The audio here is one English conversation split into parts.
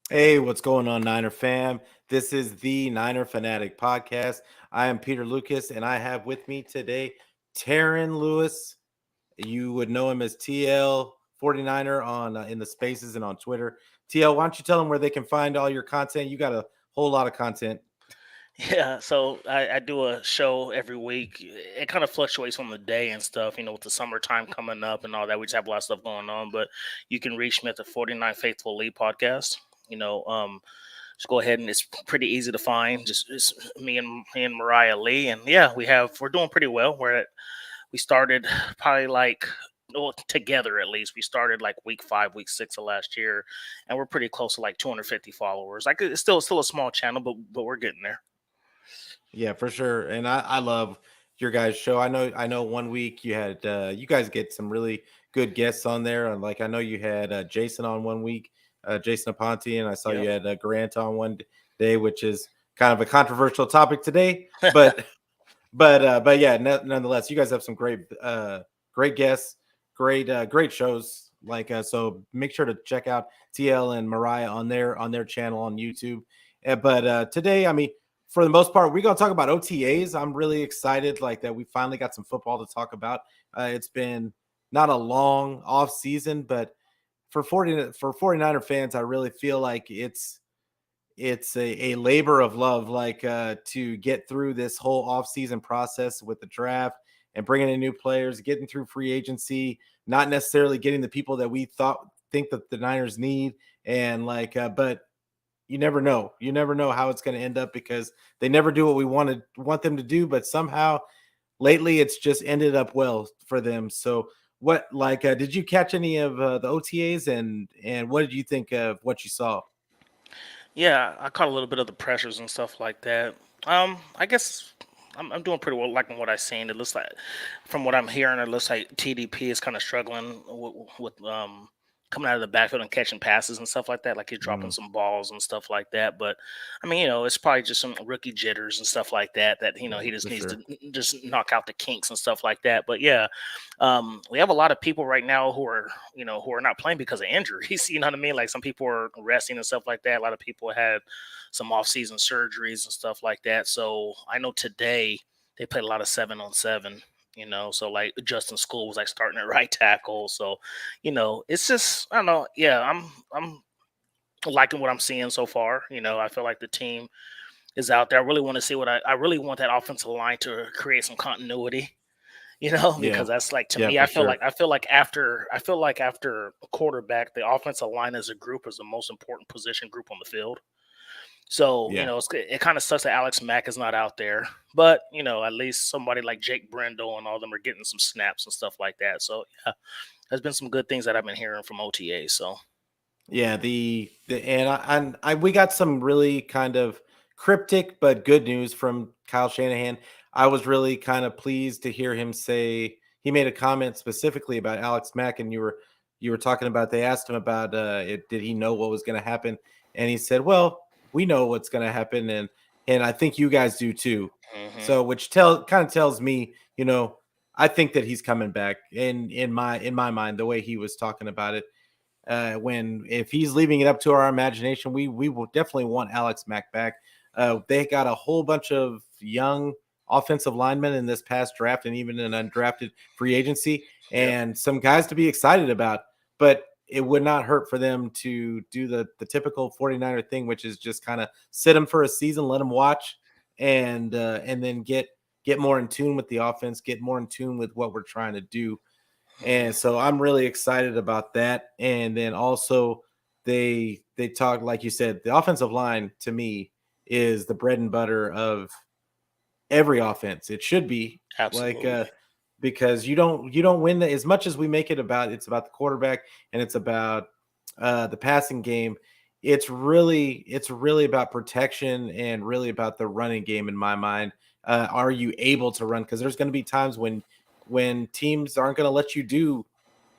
Hey, what's going on, Niner fam? This is the Niner Fanatic Podcast. I am Peter Lucas, and I have with me today Taryn Lewis. You would know him as TL 49er on in the spaces and on Twitter. TL, why don't you tell them where they can find all your content? You got a whole lot of content. Yeah, so I do a show every week. It kind of fluctuates on the day and stuff, with the summertime coming up and all that. We just have a lot of stuff going on, but you can reach me at the 49 Faithful Lee podcast. Just go ahead and it's pretty easy to find. Just it's me and Mariah Lee, and yeah, we're doing pretty well. We started probably like well, together at least. We started like week 5, week 6 of last year, and we're pretty close to like 250 followers. Like it's still a small channel, but we're getting there. Yeah, for sure. And I love your guys' show. I know one week you had you guys get some really good guests on there. And like I know you had Jason on one week, Jason Aponte, and I saw you Yep. had Grant on one day, which is kind of a controversial topic today. But yeah, nonetheless, you guys have some great guests, great shows. Like so, make sure to check out TL and Mariah on their channel on YouTube. But today, I mean, for the most part, we're gonna talk about OTAs. I'm really excited, like that we finally got some football to talk about. It's been not a long off season, but for 49er fans, I really feel like it's a labor of love, like to get through this whole offseason process with the draft and bringing in new players, getting through free agency, not necessarily getting the people that we think that the Niners need, and but you never know how it's going to end up because they never do what we want them to do, but somehow lately it's just ended up well for them. So what did you catch any of the OTAs, and what did you think of what you saw? Yeah, I caught a little bit of the pressures and stuff like that. I guess I'm doing pretty well, liking what I've seen. It looks like, from what I'm hearing, it looks like TDP is kind of struggling with coming out of the backfield and catching passes and stuff like that. Like he's dropping Mm, some balls and stuff like that. But I mean, it's probably just some rookie jitters and stuff like that. That he just for needs sure. to just knock out the kinks and stuff like that. But yeah, we have a lot of people right now who are not playing because of injuries. You know what I mean? Like some people are resting and stuff like that. A lot of people had some off-season surgeries and stuff like that. So I know today they played a lot of 7-on-7. So like Justin School was like starting at right tackle. So, it's just I don't know. Yeah, I'm liking what I'm seeing so far. I feel like the team is out there. I really want to see I really want that offensive line to create some continuity, Yeah, because that's like to yeah, me, for sure. I feel like after a quarterback, the offensive line as a group is the most important position group on the field. So, Yeah, it kind of sucks that Alex Mack is not out there, but at least somebody like Jake Brendel and all them are getting some snaps and stuff like that. So, yeah, there's been some good things that I've been hearing from OTA. So, yeah. The and I we got some really kind of cryptic but good news from Kyle Shanahan. I was really kind of pleased to hear him say he made a comment specifically about Alex Mack, and you were talking about they asked him about it, did he know what was going to happen, and he said, "Well, we know what's going to happen, and I think you guys do too." hmm So, which kind of tells me, I think that he's coming back in my mind, the way he was talking about it. When if he's leaving it up to our imagination, we will definitely want Alex Mack back. They got a whole bunch of young offensive linemen in this past draft, and even an undrafted free agency, yep, and some guys to be excited about. But it would not hurt for them to do the typical 49er thing, which is just kind of sit them for a season, let them watch, and then get more in tune with the offense, get more in tune with what we're trying to do. And hmm so I'm really excited about that. And then also they talk, like you said, the offensive line to me is the bread and butter of every offense. It should be like absolutely. because you don't win as much as we make it about it's about the quarterback and it's about the passing game. It's really about protection and really about the running game in my mind. Are you able to run? Because there's going to be times when teams aren't going to let you do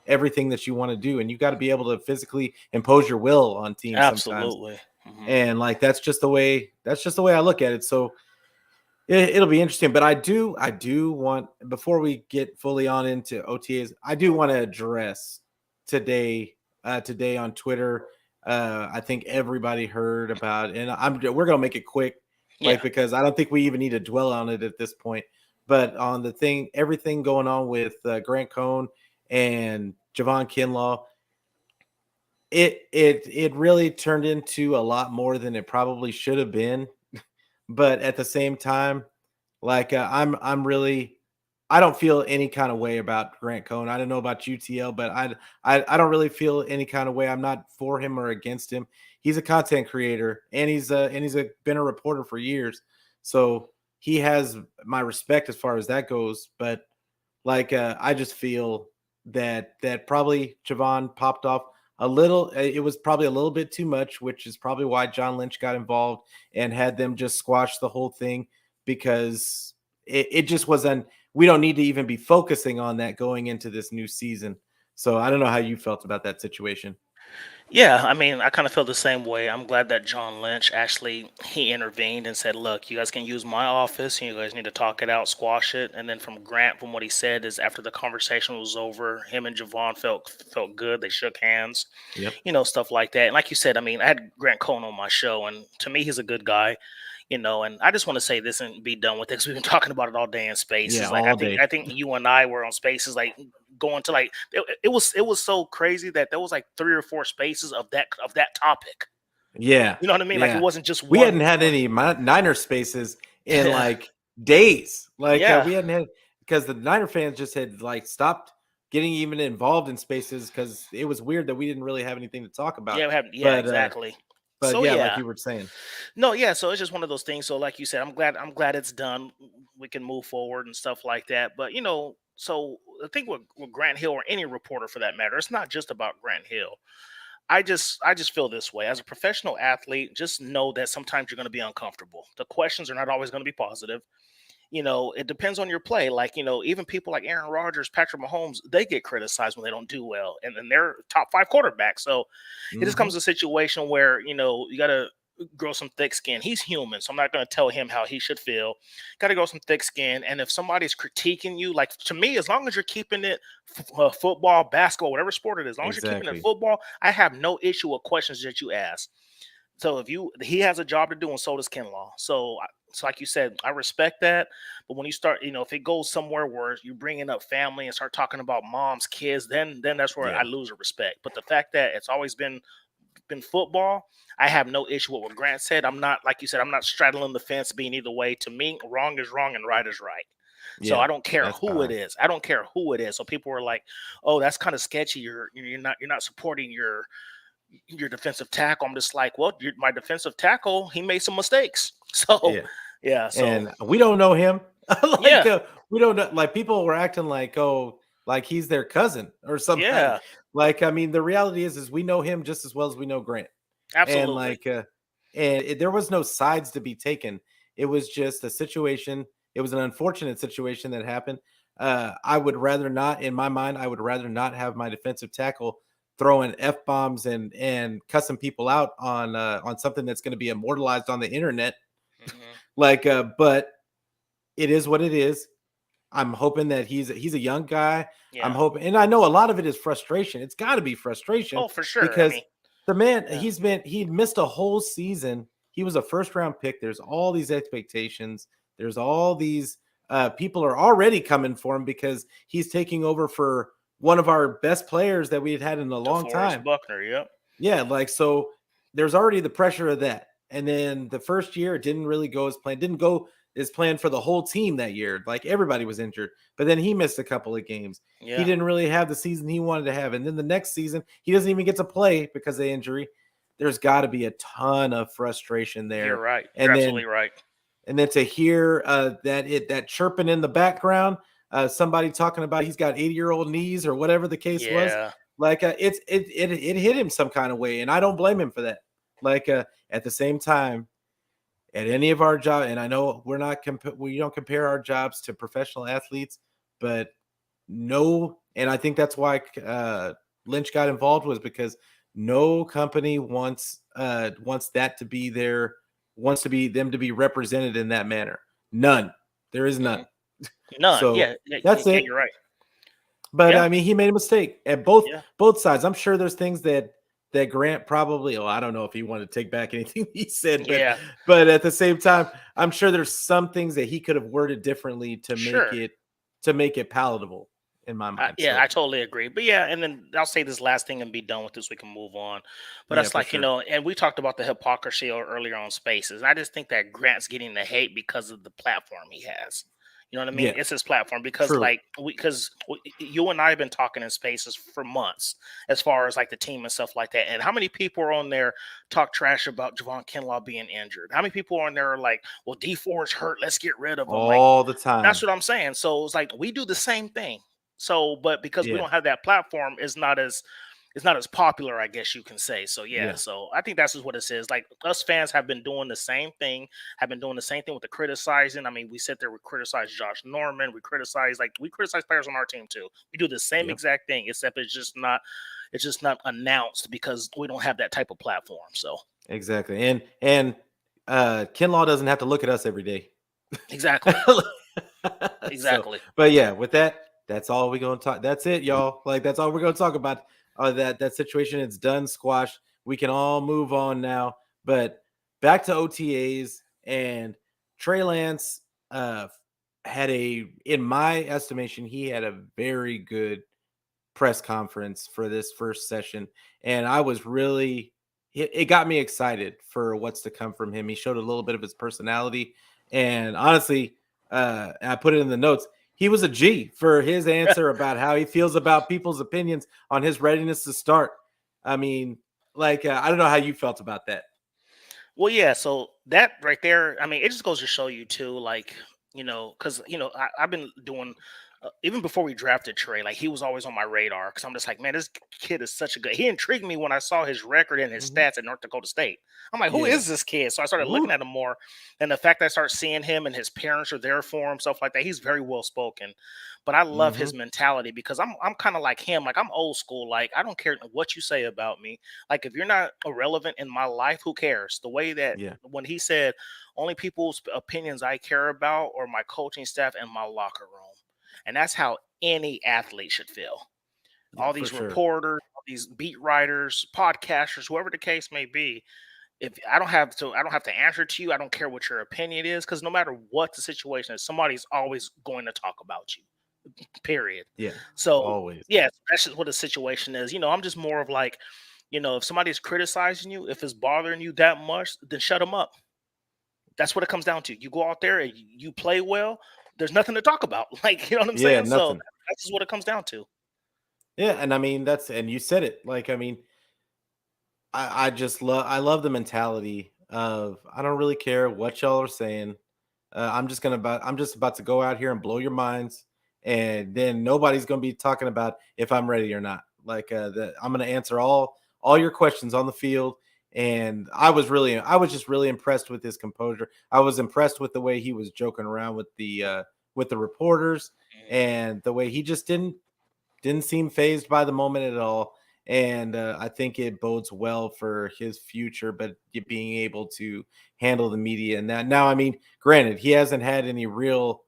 everything that you want to do, and you got to be able to physically impose your will on teams sometimes. Absolutely. hmm And like that's just the way I look at it. So it'll be interesting, but I do want, before we get fully on into OTAs, I do want to address today today on Twitter. I think everybody heard about, and we're gonna make it quick, Yeah. because I don't think we even need to dwell on it at this point. But on everything going on with Grant Cohn and Javon Kinlaw, it really turned into a lot more than it probably should have been. But at the same time, I'm really, I don't feel any kind of way about Grant Cohn. I don't know about UTL, but I don't really feel any kind of way. I'm not for him or against him. He's a content creator, and been a reporter for years, so he has my respect as far as that goes. But I just feel that probably Javon popped off a little. It was probably a little bit too much, which is probably why John Lynch got involved and had them just squash the whole thing, because it just wasn't. We don't need to even be focusing on that going into this new season. So I don't know how you felt about that situation. Yeah, I mean, I kind of feel the same way. I'm glad that John Lynch actually he intervened and said, "Look, you guys can use my office. You guys need to talk it out, squash it." And then from Grant, from what he said is after the conversation was over, him and Javon felt good. They shook hands, Yep. stuff like that. And like you said, I mean, I had Grant Cohn on my show, and to me, he's a good guy. And I just want to say this and be done with it because we've been talking about it all day in Yeah, spaces. Like I all think day. I think you and I were on spaces like going to like it was so crazy that there was like 3 or 4 spaces of that topic. Yeah. You know what I mean? Like it Yeah. wasn't just We hadn't one had one. any Niner spaces in Yeah. days. Yeah. We hadn't had, because the Niner fans just had stopped getting even involved in spaces, because it was weird that we didn't really have anything to talk about. Yeah, yeah, But exactly. but So yeah, like yeah. you were saying. No, yeah, so it's just one of those things. So like you said, I'm glad it's done. We can move forward and stuff like that. But so the thing with Grant Hill or any reporter for that matter, it's not just about Grant Hill. I just feel this way. As a professional athlete, just know that sometimes you're going to be uncomfortable. The questions are not always going to be positive. It depends on your play. Like, even people like Aaron Rodgers, Patrick Mahomes, they get criticized when they don't do well. And they're top 5 quarterbacks. So it just Hmm. comes to a situation where, you gotta grow some thick skin. He's human, so I'm not gonna tell him how he should feel. Gotta grow some thick skin. And if somebody's critiquing you, like to me, as long as you're keeping it football, basketball, whatever sport it is, as long as you're keeping it Exactly. football, I have no issue with questions that you ask. So he has a job to do, and so does Kinlaw. So like you said, I respect that. But when you start, if it goes somewhere where you're bringing up family and start talking about moms, kids, then that's where I Yeah. lose the respect. But the fact that it's always been football, I have no issue with what Grant said. I'm not, like you said, I'm not straddling the fence being either way. To me, wrong is wrong and right is right. So Yeah. I don't care That's who it fine. is. I don't care who it is. So people are like, "Oh, that's kind of sketchy. You're not supporting your defensive tackle." I'm just like, well, my defensive tackle, he made some mistakes. So, Yeah. yeah. So, And we don't know him. yeah, We don't know. Like, people were acting like, oh, like he's their cousin or something. yeah, I mean, the reality is we know him just as well as we know Grant. And absolutely. there was no sides to be taken. It was just a situation. It was an unfortunate situation that happened. I would rather not, in my mind, I would rather not have my defensive tackle throwing f bombs and cussing people out on something that's going to be immortalized on the internet. Hmm. But it is what it is. I'm hoping that he's a young guy. I'm Yeah. hoping, and I know a lot of it is frustration. It's got to be frustration, Oh, for sure. I because mean, the man, yeah, he missed a whole season. He was a first round pick. There's all these expectations. There's all these people are already coming for him because he's taking over for one of our best players that we had in a long DeForest time. Buckner. Yep. Yeah, so there's already the pressure of that. And then the first year it didn't really go as planned. Didn't go as planned for the whole team that year. Like, everybody was injured. But then he missed a couple of games. He Yeah. didn't really have the season he wanted to have. And then the next season, he doesn't even get to play because of injury. There's got to be a ton of frustration You're there. right. You're And absolutely then right. to hear that chirping in the background, somebody talking about he's got 80-year-old knees or whatever the case was, Yeah. it hit him some kind of way, and I don't blame him for that. At the same time, at any of our job, and I know we don't compare our jobs to professional athletes, but no, and I think that's why Lynch got involved, was because no company wants that to be wants to be them to be represented in that manner. None. There is Hmm. none. None. So Yeah. Yeah. that's Yeah. it. You're right. But Yeah. I mean, he made a mistake at both Yeah. both sides. I'm sure there's things that Grant probably, I don't know if he wanted to take back anything he said, Yeah, but at the same time, I'm sure there's some things that he could have worded differently to sure. make it palatable in my mind. Yeah, So I totally agree. But yeah, and then I'll say this last thing and be done with this. We can move on. But yeah, that's for like, sure. and we talked about the hypocrisy earlier on Spaces. I just think that Grant's getting the hate because of the platform he has. You know what I mean? Yeah, It's his platform because, true. like, you and I have been talking in Spaces for months as far as like the team and stuff like that. And how many people are on there talk trash about Javon Kinlaw being injured? How many people are on there are like, well, D4 is hurt. Let's get rid of him. Like, All the that's time. what I'm saying. So it's like we do the same thing. So, but because we Yeah, don't have that platform, it's not as popular, I guess you can say. So yeah, yeah, so I think that's just what it is. Like us fans have been doing the same thing, have been doing the same thing with the criticizing. I mean, we sit there, we criticize Josh Norman, we criticize players on our team too. We do the same yep, exact thing, except it's just not announced because we don't have that type of platform. So exactly. And Kinlaw doesn't have to look at us every day. exactly, So, exactly. but yeah, with that, that's all we're gonna talk. That's it, y'all. Like that's all we're gonna talk about. That situation. It's done, squashed. We can all move on now. But back to OTAs and Trey Lance. Had in my estimation, he had a very good press conference for this first session, and I was really it got me excited for what's to come from him. He showed a little bit of his personality, and honestly, I put it in the notes. He was a G for his answer about how he feels about people's opinions on his readiness to start. I mean, like I don't know how you felt about that. Well, yeah. So that right there, I mean, it just goes to show you too, like because I've been doing even before we drafted Trey, like he was always on my radar because I'm just like, man, this kid is such a good. He intrigued me when I saw his record and his Mhm. stats at North Dakota State. I'm like, who Yeah. is this kid? So I started looking Ooh. at him more, and the fact that I start seeing him and his parents are there for him, stuff like that. He's very well spoken, but I love Hmm. his mentality because I'm kind of like him. Like I'm old school. Like I don't care what you say about me. Like if you're not irrelevant in my life, who cares? The way that Yeah. when he said only people's opinions I care about are my coaching staff and my locker room. And that's how any athlete should feel. Yeah. All For these sure. reporters, all these beat writers, podcasters, whoever the case may be, if I don't have to answer to you. I don't care what your opinion is, because no matter what the situation is, somebody's always going to talk about you. Period. Yeah. So Always. yeah, that's just what the situation is. I'm just more of like, if somebody's criticizing you, if it's bothering you that much, then shut them up. That's what it comes down to. You go out there and you play well. There's nothing to talk about. Like, you know what I'm Yeah. saying? So Nothing. that's just what it comes down to. Yeah. And I mean, and you said it. Like, I mean, I love the mentality of I don't really care what y'all are saying. I'm just about to go out here and blow your minds, and then nobody's gonna be talking about if I'm ready or not. Like I'm gonna answer all your questions on the field. And I was just really impressed with his composure. I was impressed with the way he was joking around with the reporters, Mhm. and the way he just didn't seem phased by the moment at all. And I think it bodes well for his future, but being able to handle the media and that. Now, I mean, granted, he hasn't had any real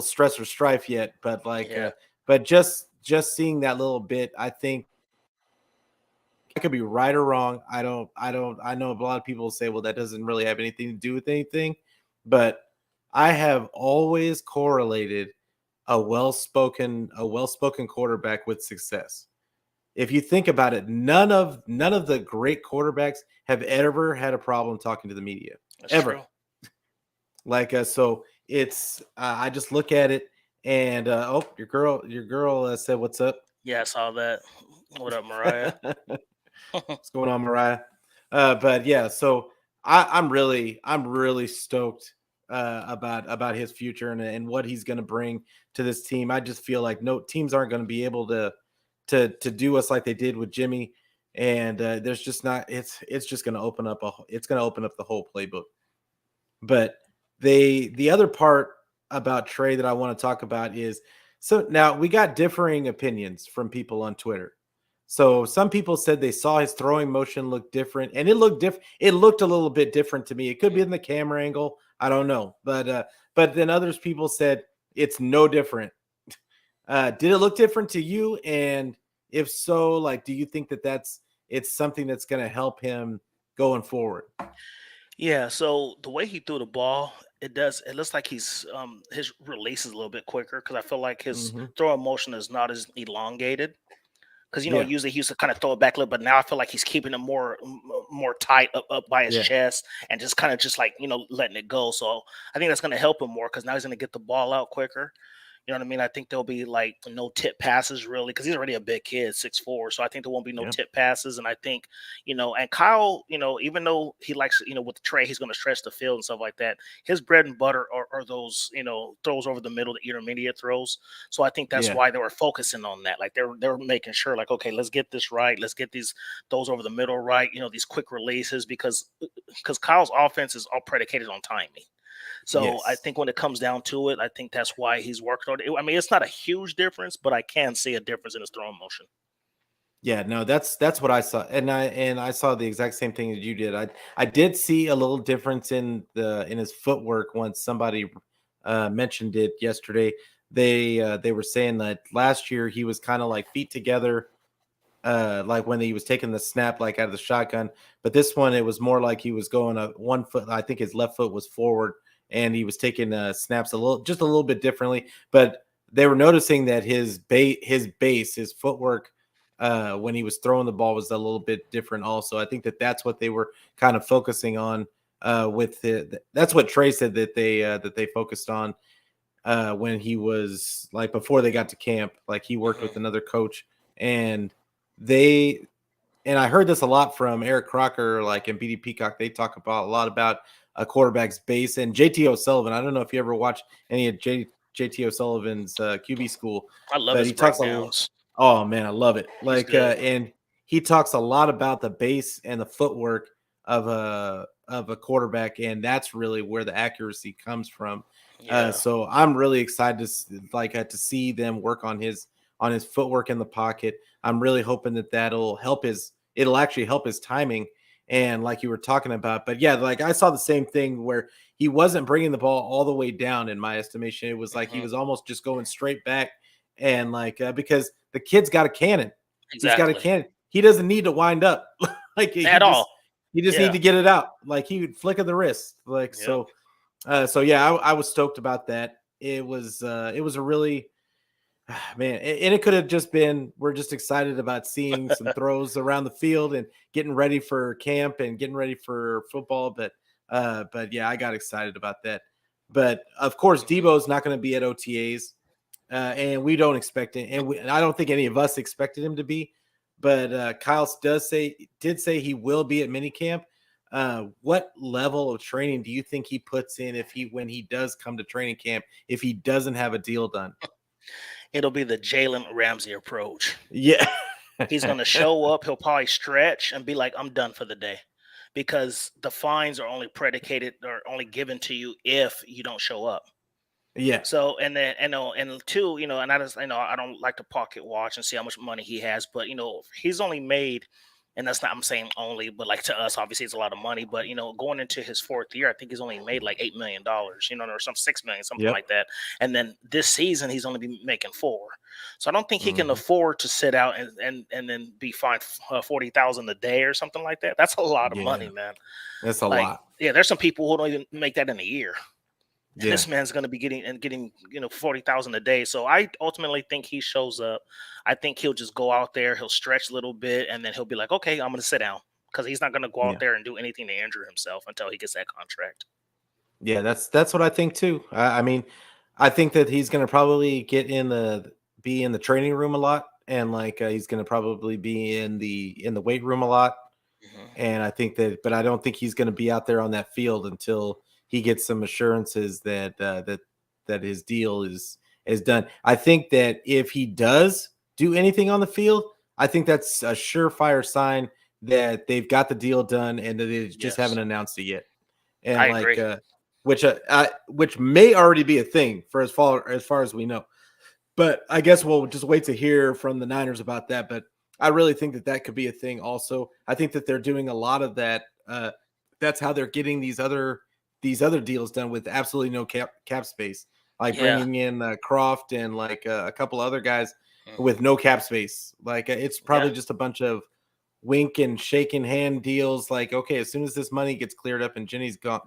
stress or strife yet, but Yeah. but just seeing that little bit, I think I could be right or wrong. I know a lot of people say, well, that doesn't really have anything to do with anything, but I have always correlated a well-spoken quarterback with success. If you think about it, none of the great quarterbacks have ever had a problem talking to the media That's ever. true. Like so it's I just look at it and oh, your girl said what's up. Yeah, I saw that. What up, Mariah? What's going on, Mariah? But yeah, so I'm really stoked about his future and what he's going to bring to this team. I just feel like no teams aren't going to be able to do us like they did with Jimmy, and there's just not. It's just going to it's going to open up the whole playbook. But the other part about Trey that I want to talk about is so now we got differing opinions from people on Twitter. So some people said they saw his throwing motion look different, and it looked different. It looked a little bit different to me. It could be in the camera angle. I don't know, but then others people said it's no different. Did it look different to you? And if so, like, do you think that it's something that's going to help him going forward. Yeah, so the way he threw the ball, it looks like his release is a little bit quicker because I feel like his Hmm. throw motion is not as elongated. Because Yeah, usually he used to kind of throw it back a little, but now I feel like he's keeping it more tight up by his yeah, chest and just kind of just like letting it go. So I think that's going to help him more because now he's going to get the ball out quicker. You know what I mean? I think there'll be like no tip passes really because he's already a big kid, 6'4". So I think there won't be no yeah. tip passes. And I think, and Kyle, even though he likes, with the tray, he's going to stretch the field and stuff like that. His bread and butter are those, throws over the middle, the intermediate throws. So I think that's Yeah. why they were focusing on that. Like they're making sure, like, okay, let's get this right. Let's get those over the middle right. These quick releases because Kyle's offense is all predicated on timing. So I Yes. think when it comes down to it, I think that's why he's working on it. I mean, it's not a huge difference, but I can see a difference in his throwing motion. Yeah, no, that's what I saw, and I saw the exact same thing that you did. I did see a little difference in his footwork once somebody mentioned it yesterday. They were saying that last year he was kind of like feet together, like when he was taking the snap like out of the shotgun. But this one, it was more like he was going 1 foot. I think his left foot was forward, and he was taking snaps just a little bit differently. But they were noticing that his footwork, when he was throwing the ball, was a little bit different. Also, I think that's what they were kind of focusing on. That's what Trey said that they focused on when he was like before they got to camp. Like he worked Mhm. with another coach, and they and I heard this a lot from Eric Crocker, like in BD Peacock. They talk about a lot about a quarterback's base and JT O'Sullivan. I don't know if you ever watch any of JT O'Sullivan's QB school, I love but his he talks breakdowns. oh man, I love it. He's Like, good. and he talks a lot about the base and the footwork of a quarterback, and that's really where the accuracy comes from. Yeah. So I'm really excited to see them work on his footwork in the pocket. I'm really hoping it'll actually help his timing and like you were talking about. But yeah, like I saw the same thing where he wasn't bringing the ball all the way down in my estimation. It was like he Mhm. was almost just going straight back and like because the kid's got a cannon. He's got a Exactly. cannon. He doesn't need to wind up. Like At all. he just need Yeah. to get it out. Like he would flick of the wrist. Like Yep. so yeah, I was stoked about that. It was a really man, and it could have just been we're just excited about seeing some throws around the field and getting ready for camp and getting ready for football. But yeah, I got excited about that. But of course, Mhm. Debo's not going to be at OTAs, and we don't expect it, and I don't think any of us expected him to be. But Kyle did say he will be at minicamp. What level of training do you think he puts in when he does come to training camp if he doesn't have a deal done? It'll be the Jalen Ramsey approach. Yeah. He's gonna show up, he'll probably stretch and be like, I'm done for the day. Because the fines are only predicated or only given to you if you don't show up. Yeah. So and then and two, and I don't like to pocket watch and see how much money he has, but he's only made, and that's not I'm saying only, but like to us, obviously it's a lot of money. But going into his fourth year, I think he's only made like $8 million, or some 6 million, something Yep. like that. And then this season he's only been making 4. So I don't think he can Mhm. afford to sit out and then be fined 40,000 a day or something like that. That's a lot of money, Yeah. man. That's a Like, lot. yeah, there's some people who don't even make that in a year. And Yeah. this man's going to be getting 40,000 a day. So I ultimately think he shows up. I think he'll just go out there, he'll stretch a little bit, and then he'll be like, okay, I'm going to sit down because he's not going to go out Yeah. there and do anything to injure himself until he gets that contract. Yeah, that's what I think too. I mean, I think that he's going to probably be in the training room a lot, and like he's going to probably be in the weight room a lot. Mhm. And I think but I don't think he's going to be out there on that field until he gets some assurances that his deal is done. I think that if he does do anything on the field, I think that's a surefire sign that they've got the deal done and that they just haven't Yes, announced it yet. And I like, agree. which may already be a thing for as far as we know. But I guess we'll just wait to hear from the Niners about that. But I really think that could be a thing. Also, I think that they're doing a lot of that. That's how they're getting these other deals done with absolutely no cap space, like Yeah. bringing in Croft and like a couple other guys Mhm. with no cap space. Like it's Yeah. probably just a bunch of wink and shaking hand deals. Like, okay, as soon as this money gets cleared up and Jimmy's gone,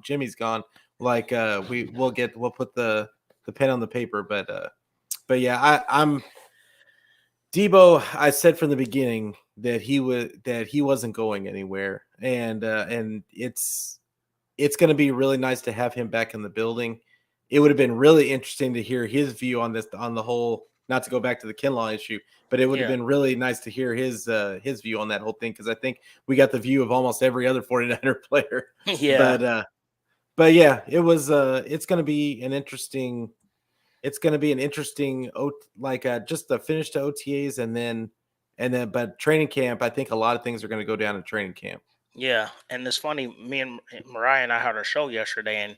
like we'll put the pen on the paper. But yeah, I'm Debo. I said from the beginning that he wasn't going anywhere, and it's going to be really nice to have him back in the building. It would have been really interesting to hear his view on this, on the whole, not to go back to the Kinlaw issue, but it would have been really nice to hear his view on that whole thing. Cause I think we got the view of almost every other 49er player, Yeah. but yeah, it's going to be an interesting, just the finish to OTAs but training camp. I think a lot of things are going to go down in training camp. Yeah. And it's funny, me and Mariah and I had our show yesterday, and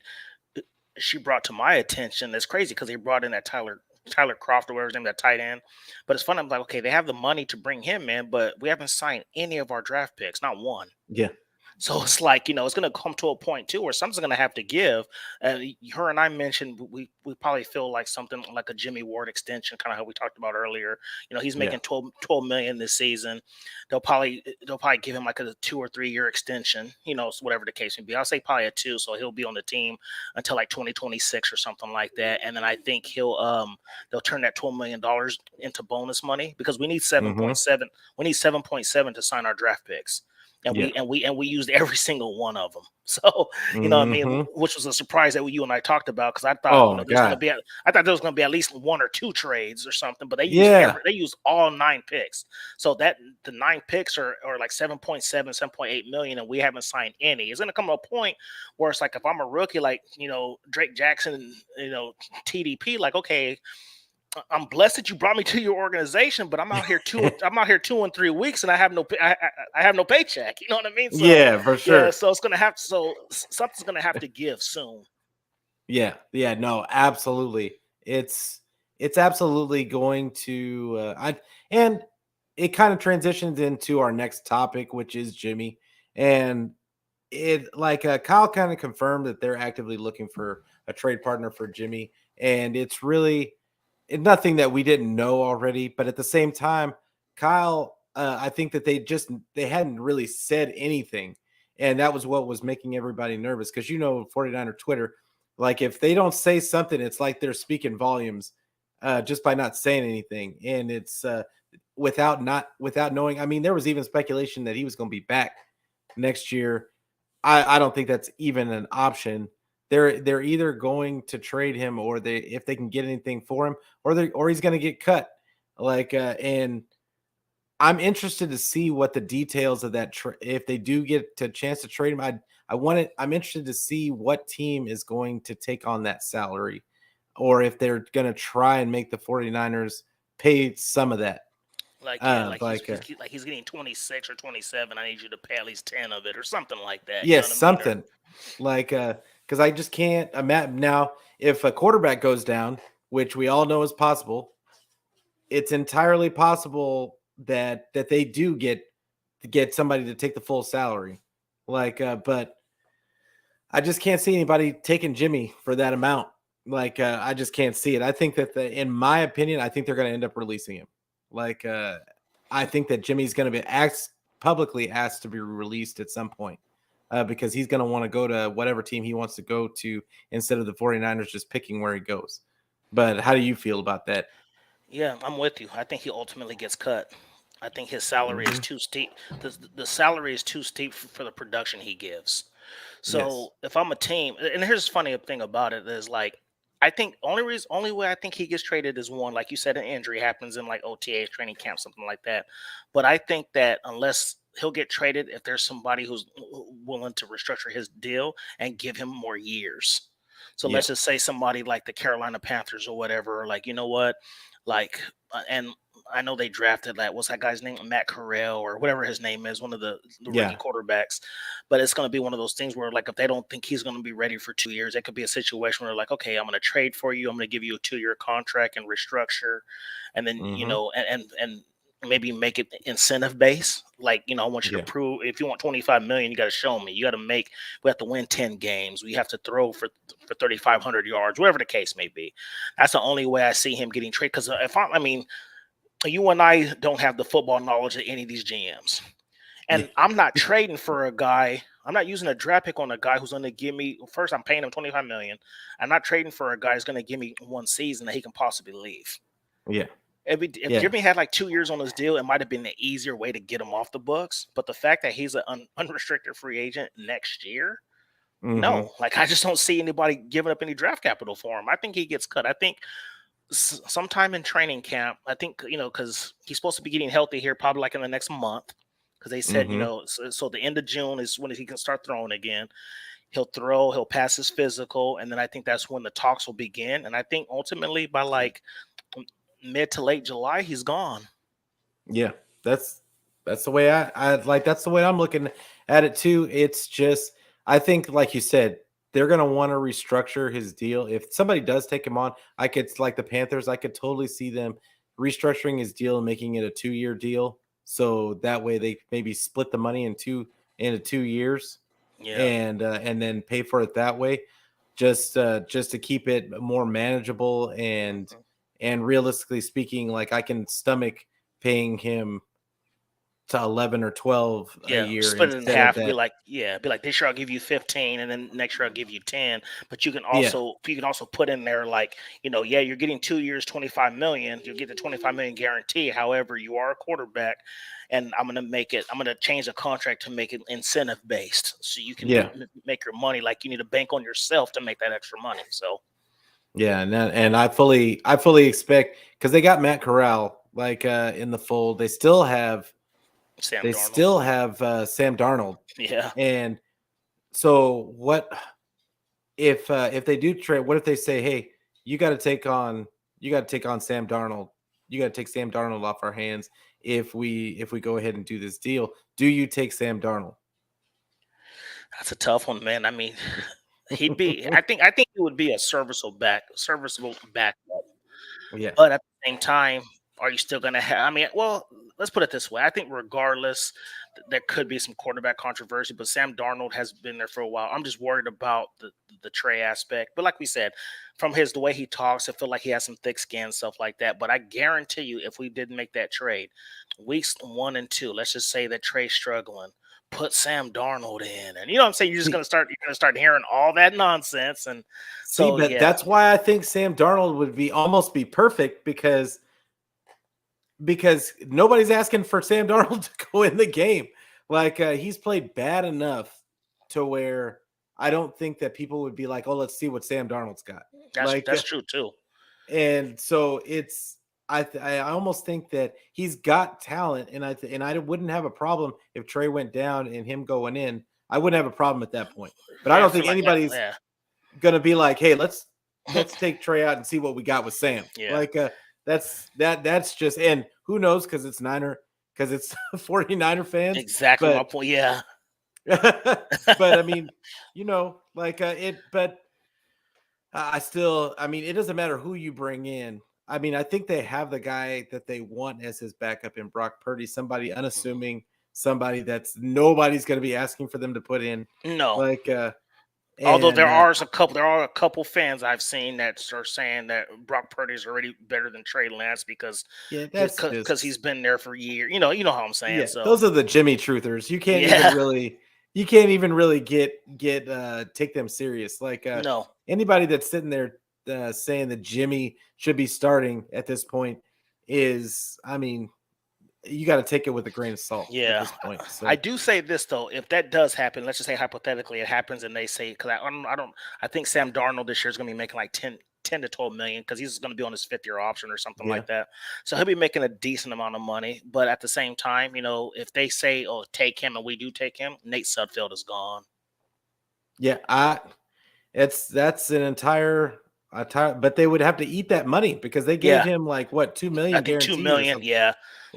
she brought to my attention, it's crazy because they brought in that Tyler Croft or whatever his name, that tight end. But it's funny, I'm like, okay, they have the money to bring him in, but we haven't signed any of our draft picks, not one. Yeah. So it's like, it's going to come to a point too where something's going to have to give. Her and I mentioned we probably feel like something like a Jimmy Ward extension, kind of how we talked about earlier. He's making 12 million this season. They'll probably give him like a 2 or 3 year extension, so whatever the case may be. I'll say probably a 2, so he'll be on the team until like 2026 or something like that. And then I think they'll turn that $12 million into bonus money, because we need 7.7. We need 7.7 to sign our draft picks. And we used every single one of them. So, which was a surprise that you and I talked about, because I thought I thought there was going to be at least 1 or 2 trades or something, but they used all 9 picks. So that the 9 picks are like 7.7, 7.8 million, and we haven't signed any. It's going to come to a point where it's like, if I'm a rookie, like, Drake Jackson, TDP, like, okay, I'm blessed that you brought me to your organization, but I'm out here 2 and 3 weeks, and I have no paycheck. You know what I mean? So, yeah, for sure. Yeah, so something's gonna have to give soon. Yeah, no, absolutely. It's absolutely going to. And it kind of transitions into our next topic, which is Jimmy, and Kyle kind of confirmed that they're actively looking for a trade partner for Jimmy, and it's really nothing that we didn't know already. But at the same time, Kyle, I think that they hadn't really said anything, and that was what was making everybody nervous, because 49er Twitter, like, if they don't say something, it's like they're speaking volumes just by not saying anything, and it's without knowing. I mean, there was even speculation that he was going to be back next year. I don't think that's even an option. They're either going to trade him, or if they can get anything for him, or he's going to get cut. And I'm interested to see what the details of that if they do get a chance to trade him. I'm interested to see what team is going to take on that salary, or if they're going to try and make the 49ers pay some of that. He's getting 26 or 27. I need you to pay at least 10 of it or something like that. Yes, something because I just can't imagine now, if a quarterback goes down, which we all know is possible. It's entirely possible that they do get somebody to take the full salary, but I just can't see anybody taking Jimmy for that amount. I just can't see it. I think that in my opinion, I think they're going to end up releasing him. I think that Jimmy's going to be publicly asked to be released at some point, because he's going to want to go to whatever team he wants to go to, instead of the 49ers just picking where he goes. But how do you feel about that? Yeah, I'm with you. I think he ultimately gets cut. I think his salary is too steep. The salary is too steep for the production he gives. So if I'm a team, and here's the funny thing about it is, like, I think only way I think he gets traded is, one, like you said, an injury happens in like OTA, training camp, something like that. But I think that unless he'll get traded, if there's somebody who's willing to restructure his deal and give him more years. So let's just say somebody like the Carolina Panthers or whatever, or like, you know what, like, and I know they drafted what's that guy's name? Matt Corral or whatever his name is, one of the rookie quarterbacks. But it's going to be one of those things where, like, if they don't think he's going to be ready for 2 years, it could be a situation where, like, okay, I'm going to trade for you. I'm going to give you a 2-year contract and restructure. And then, and maybe make it incentive based. Like, I want you to prove, if you want 25 million, you got to show me. We have to win 10 games. We have to throw for 3,500 yards, whatever the case may be. That's the only way I see him getting traded. Because you and I don't have the football knowledge of any of these GMs. And I'm not trading for a guy. I'm not using a draft pick on a guy who's going to give me first. I'm paying him 25 million. I'm not trading for a guy who's going to give me one season that he can possibly leave. Yeah. If Jimmy had like 2 years on his deal, it might have been the easier way to get him off the books. But the fact that he's an unrestricted free agent next year, no, like I just don't see anybody giving up any draft capital for him. I think he gets cut. I think sometime in training camp, I think, because he's supposed to be getting healthy here probably like in the next month. Because they said, so the end of June is when he can start throwing again. He'll throw, he'll pass his physical, and then I think that's when the talks will begin. And I think ultimately by like mid to late July, he's gone. Yeah, that's the way I like. That's the way I'm looking at it too. It's just, I think, like you said, they're gonna want to restructure his deal. If somebody does take him on, I could, like the Panthers, I could totally see them restructuring his deal and making it a 2-year deal. So that way they maybe split the money into 2 years, and then pay for it that way, just to keep it more manageable and realistically speaking, like I can stomach paying him to 11 or 12 a year split it in instead half. of that. Be like this year I'll give you 15, and then next year I'll give you 10. But you can also put in there like, you're getting 2 years, 25 million. You'll get the 25 million guarantee. However, you are a quarterback, and I'm gonna change the contract to make it incentive based, so you can make your money. Like you need to bank on yourself to make that extra money. So yeah, and I fully expect, because they got Matt Corral like in the fold. They still have Sam Darnold. Yeah. And so what if they do trade? What if they say, hey, you got to take on Sam Darnold. You got to take Sam Darnold off our hands if we go ahead and do this deal. Do you take Sam Darnold? That's a tough one, man. I mean, he'd be. I think he would be a serviceable backup. Yeah. But at the same time, are you still going to have? I mean, well, let's put it this way. I think regardless, there could be some quarterback controversy, but Sam Darnold has been there for a while. I'm just worried about the Trey aspect. But like we said, from the way he talks, I feel like he has some thick skin, stuff like that. But I guarantee you, if we didn't make that trade, weeks 1 and 2, let's just say that Trey's struggling, put Sam Darnold in, and you know what I'm saying. You're gonna start hearing all that nonsense, and that's why I think Sam Darnold would almost be perfect, because nobody's asking for Sam Darnold to go in the game. Like he's played bad enough to where I don't think that people would be like, oh, let's see what Sam Darnold's got. That's true too. And so it's, I almost think that he's got talent, and I wouldn't have a problem if Trey went down and him going in. I wouldn't have a problem at that point. But I don't think anybody's gonna be like, hey, let's take Trey out and see what we got with Sam. Yeah. Like that's just, and who knows, because it's 49er fans. Exactly my point. Yeah. But I mean, but it doesn't matter who you bring in. I mean, I think they have the guy that they want as his backup in Brock Purdy, somebody unassuming, somebody that's nobody's going to be asking for them to put in. No. Like, although there are a couple fans I've seen that are saying that Brock Purdy is already better than Trey Lance because he's been there for years. You know how I'm saying. Yeah, so those are the Jimmy truthers. You can't even really take them serious. Like no. Anybody that's sitting there saying that Jimmy should be starting at this point is, I mean, you got to take it with a grain of salt. Yeah. At this point. So. I do say this though, if that does happen, let's just say hypothetically it happens, and they say, because I think Sam Darnold this year is going to be making like 10 to 12 million, because he's going to be on his 5th-year option or something like that. So he'll be making a decent amount of money. But at the same time, if they say, oh, take him, and we do take him, Nate Sudfeld is gone. Yeah, that's an entire, but they would have to eat that money, because they gave him like what, $2 million? I think $2 million. Yeah.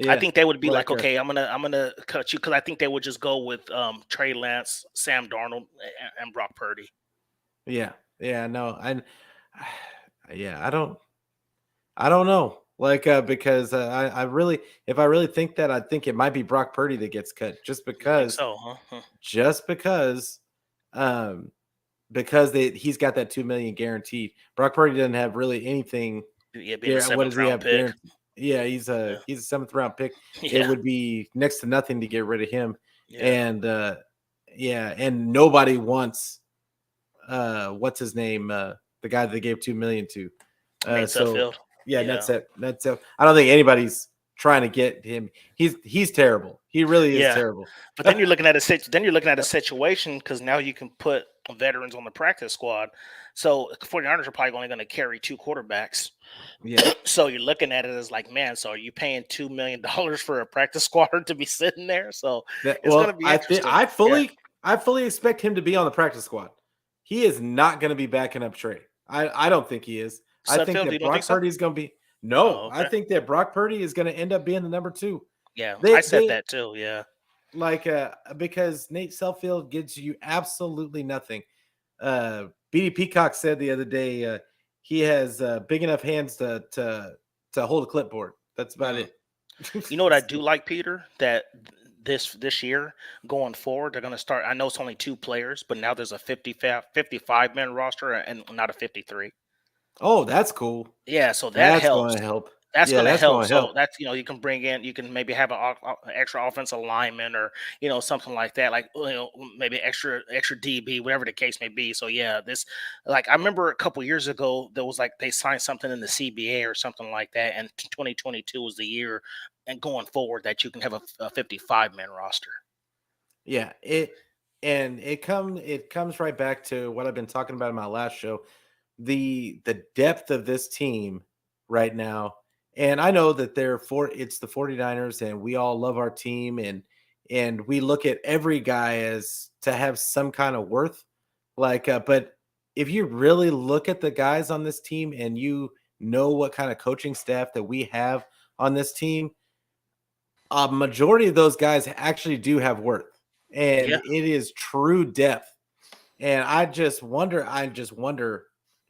I think they would be like, okay, I'm gonna cut you, because I think they would just go with Trey Lance, Sam Darnold, and Brock Purdy. Yeah. No, I don't know. Like because if I really think that, I think it might be Brock Purdy that gets cut, just because. So, huh? Just because he's got that $2 million guaranteed. Brock Purdy doesn't have really anything. Yeah, being a 7th-round pick. Yeah, he's a 7th-round pick. Yeah. It would be next to nothing to get rid of him Yeah. And yeah, and nobody wants what's his name? The guy that they gave $2 million to. Nate So Sudfeld. yeah, Yeah. that's it. I don't think anybody's trying to get him. He's terrible. He really is Yeah. terrible. But then you're looking at a situation because now you can put veterans on the practice squad. So 49ers are probably only going to carry 2 quarterbacks. Yeah. So you're looking at it as like, man, so are you paying $2 million for a practice squad to be sitting there? So it's going to Well, be I think interesting. Yeah. I fully expect him to be on the practice squad. He is not going to be backing up Trey. I don't think he is. I think Sudfeld, you that don't think Brock so? Purdy is going to be no. Oh, I okay. think that Brock Purdy is going to end up being the number 2. Yeah. I said They that too. Yeah. like because Nate Sudfeld gives you absolutely nothing. BD Peacock said the other day he has big enough hands to hold a clipboard. That's about Mm. it. You know what I do like, Peter? That this year going forward, they're going to start. I know it's only 2 players, but now there's a 55 man roster and not a 53. Oh, that's cool. Yeah, so that That's helps. going to help. That's Yeah, going to that's help. going to So help. that's you can bring in, you can maybe have an extra offensive lineman or something like that, like maybe extra DB, whatever the case may be. So yeah, this like I remember a couple years ago there was like they signed something in the CBA or something like that, and 2022 was the year, and going forward that you can have a 55 man roster. Yeah, it comes right back to what I've been talking about in my last show. The depth of this team right now. And I know that it's the 49ers and we all love our team and we look at every guy as to have some kind of worth. But if you really look at the guys on this team and you know what kind of coaching staff that we have on this team, a majority of those guys actually do have worth, and Yeah, it is true depth. And I just wonder,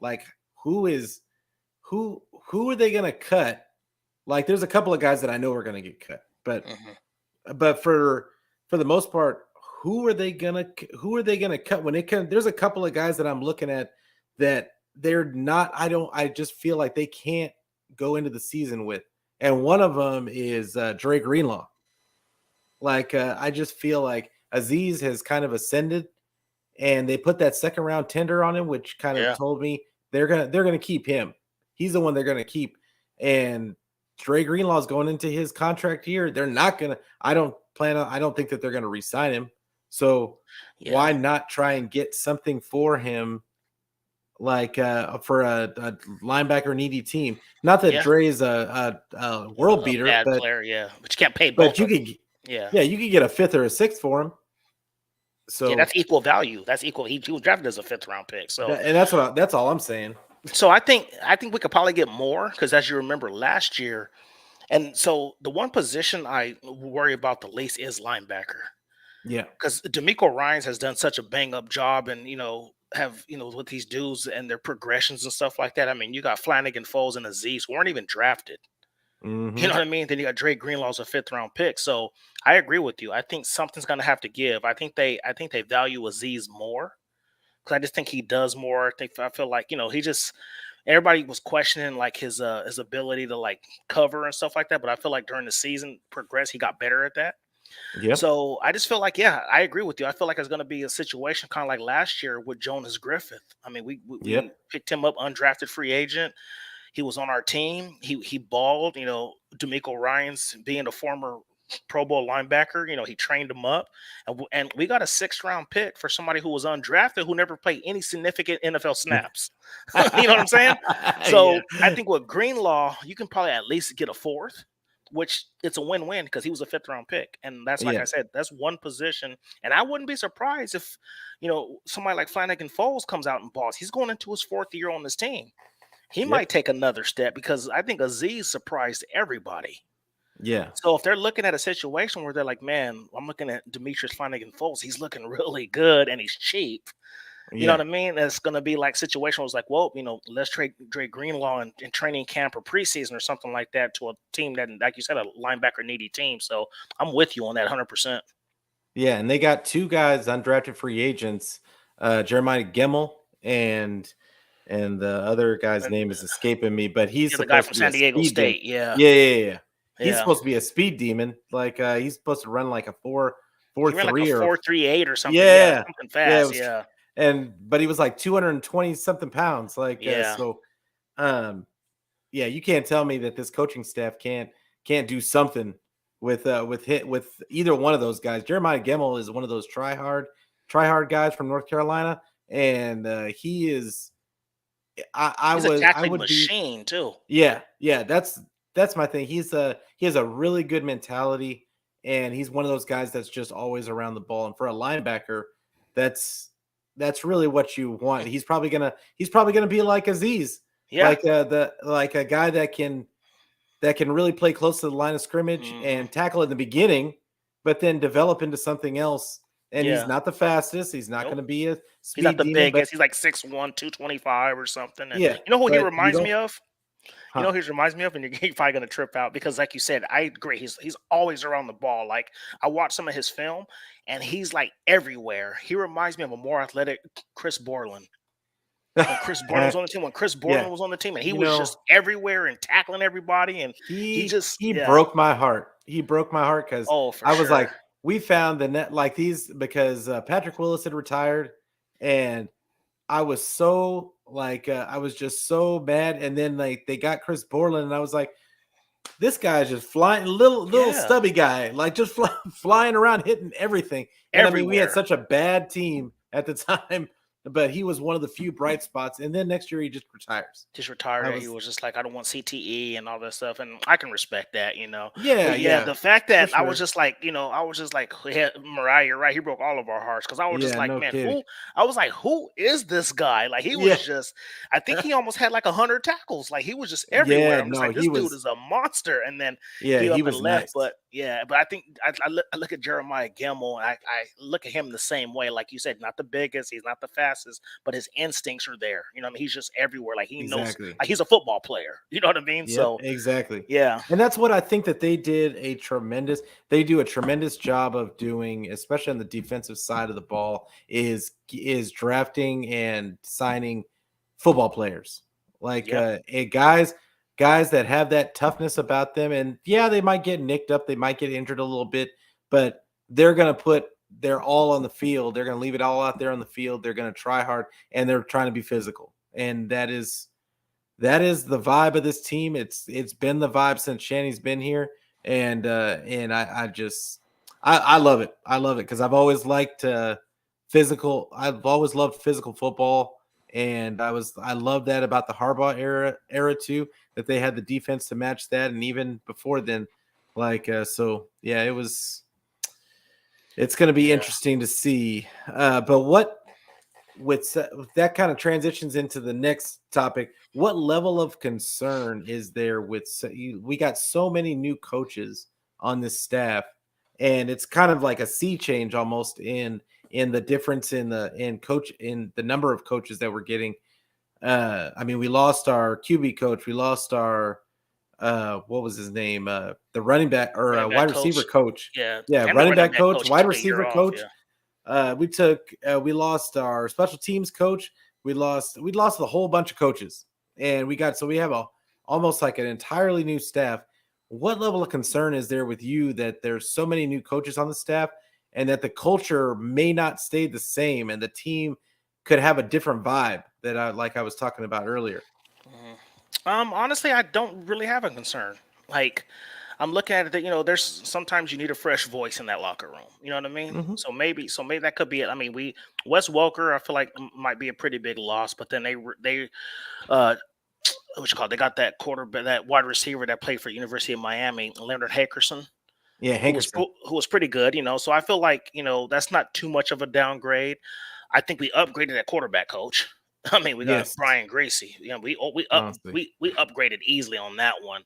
like, who is who are they going to cut? Like, there's a couple of guys that I know are going to get cut, hmm but for the most part, who are they gonna cut when it comes? There's a couple of guys that I'm looking at that they're not. I just feel like they can't go into the season with, and one of them is Dre Greenlaw. I just feel like Aziz has kind of ascended, and they put that second round tender on him, which kind of yeah, told me they're gonna keep him. He's the one they're gonna keep, and Dre Greenlaw's going into his contract year. They're not gonna. I don't think that they're gonna re-sign him. So yeah, why not try and get something for him, for a linebacker needy team? Not that yeah. Dre is a world A beater, bad player, yeah, but you can't pay but both you of them. could, Yeah, yeah, you could get a 5th or a 6th for him. yeah, So that's equal value. That's equal. He was drafted as a 5th round pick. So and that's all I'm saying. I think we could probably get more because as you remember last year, and so the one position I worry about the least is linebacker Yeah. because D'Amico Ryans has done such a bang up job, and have with these dudes and their progressions and stuff like that. I mean, you got Flanagan, Foles, and Aziz who weren't even drafted. You Mm-hmm. know what I mean? Then you got Drake Greenlaw's a 5th round pick. So I agree with you. I think something's gonna have to give. I think they value Aziz more because I just think he does more. I feel like he just everybody was questioning like his ability to like cover and stuff like that. But I feel like during the season progress, he got better at that. Yep. So I just feel like, yeah, I agree with you. I feel like it's going to be a situation kind of like last year with Jonas Griffith. I mean, we Yep. picked him up undrafted free agent. He was on our team. He balled. D'Amico Ryan's being a former Pro Bowl linebacker. He trained him up, and we got a 6th round pick for somebody who was undrafted who never played any significant NFL snaps. You know what I'm saying? Yeah. So I think with Greenlaw, you can probably at least get a 4th, which it's a win-win because he was a 5th round pick, and that's like I Yeah. said, that's one position, and I wouldn't be surprised if somebody like Flanagan Foles comes out and balls. He's going into his 4th year on this team. He might Yep. take another step because I think Aziz surprised everybody. Yeah. So if they're looking at a situation where they're like, man, I'm looking at Demetrius Flanagan Foles, he's looking really good and he's cheap. You know what Yeah. I mean? It's going to be like situation was like, well, let's trade Greenlaw in training camp or preseason or something like that to a team that, like you said, a linebacker needy team. So I'm with you on that 100%. Yeah. And they got 2 guys undrafted free agents, Jeremiah Gemmel and the other guy's And name is escaping me, but he's yeah, the guy supposed from to be San a Diego speed demon. State. Yeah. Yeah. He's Yeah. supposed to be a speed demon. He's supposed to run like a He ran like a 4.3 or 4.38 or something. Yeah, yeah, something yeah. It fast. was, Yeah, but he was like 220 something pounds. Like yeah, so, um, yeah, you can't tell me that this coaching staff can't do something with either one of those guys. Jeremiah Gemmel is one of those try hard guys from North Carolina, and he is. he's a I tackling would be machine too. yeah. That's my thing. He has a really good mentality, and he's one of those guys that's just always around the ball. And for a linebacker, that's that's really what you want. He's probably gonna be like Aziz, Yeah. like a guy that can really play close to the line of scrimmage Hmm. and tackle in the beginning, but then develop into something else. And he's Yeah. not the fastest. He's not going Nope. to be a He's not speed the demon, but biggest. He's like 6'1", 225 or something. And yeah, you know who he but you reminds don't, me of? You know huh? who he reminds me of? And you're probably gonna trip out because, like you said, I agree. He's always around the ball. Like I watched some of his film, and he's like everywhere. He reminds me of a more athletic Chris Borland. When Chris Borland was on the team, Yeah, and he you was just know, everywhere and tackling everybody, and he just he yeah. broke my heart. He broke my heart because Oh, for I was sure. like, we found the net like these because Patrick Willis had retired, and I was so like I was just so mad. And then like they got Chris Borland, and I was like, this guy is just flying, little Yeah, stubby guy, like just flying around hitting everything. And I mean, we had everywhere. such a bad team at the time, but he was one of the few bright spots. And then next year he just retires. Just retired. I He was was just like, I don't want CTE and all that stuff, and I can respect that, you know. yeah, But yeah, yeah, the fact for that I was sure. just like, yeah, Mariah, you're right. He broke all of our hearts because I was just Yeah, like, no man, kidding. who? I was like, who is this guy? Like he was Yeah, just, I think he almost had like 100 tackles. Like he was just everywhere. yeah, I'm just no, like, this he dude was. is a monster. And then Yeah, he he up and was left. nice. But yeah, but I think I look at Jeremiah Gemmel, and I look at him the same way. Like you said, not the biggest, he's not the fastest, but his instincts are there. You know, what I mean, he's just everywhere. Like he knows, Exactly. like he's a football player. You know what I mean? Yep, So exactly. yeah, And that's what I think that they do a tremendous job of doing, especially on the defensive side of the ball, is drafting and signing football players. Like yep, guys that have that toughness about them. And yeah, they might get nicked up, they might get injured a little bit, but they're gonna put their all on the field. They're gonna leave it all out there on the field. They're gonna try hard and they're trying to be physical. And that is the vibe of this team. It's been the vibe since Shanny's been here, and I just I love it. I love it because I've always liked physical. I've always loved physical football, and I love that about the Harbaugh era too. That they had the defense to match that, and even before then, like so yeah, it's going to be yeah, interesting to see. But what with that kind of transitions into the next topic. What level of concern is there with we got so many new coaches on this staff, and it's kind of like a sea change almost in the difference in the number of coaches that we're getting. I mean, we lost our QB coach, we lost our what was his name, the running back or running back wide receiver coach, coach. yeah, Yeah, and the running running back back coach, coach he wide took a year receiver off. coach. Yeah, We lost our special teams coach. We lost a whole bunch of coaches, and we have a almost like an entirely new staff. What level of concern is there with you that there's so many new coaches on the staff, and that the culture may not stay the same, and the team could have a different vibe that I was talking about earlier? mhm. Honestly, I don't really have a concern. Like, I'm looking at it that there's sometimes you need a fresh voice in that locker room. You know what I mean? Hmm. So maybe that could be it. I mean, Wes Welker, I feel like might be a pretty big loss, but then they uh what you call it, they got that quarterback, that wide receiver that played for University of Miami, Leonard Hackerson, Yeah, Hankerson. who was pretty good. So I feel like that's not too much of a downgrade. I think we upgraded that quarterback coach. I mean, we got Yes, Brian Gracie. honestly. We upgraded easily on that one.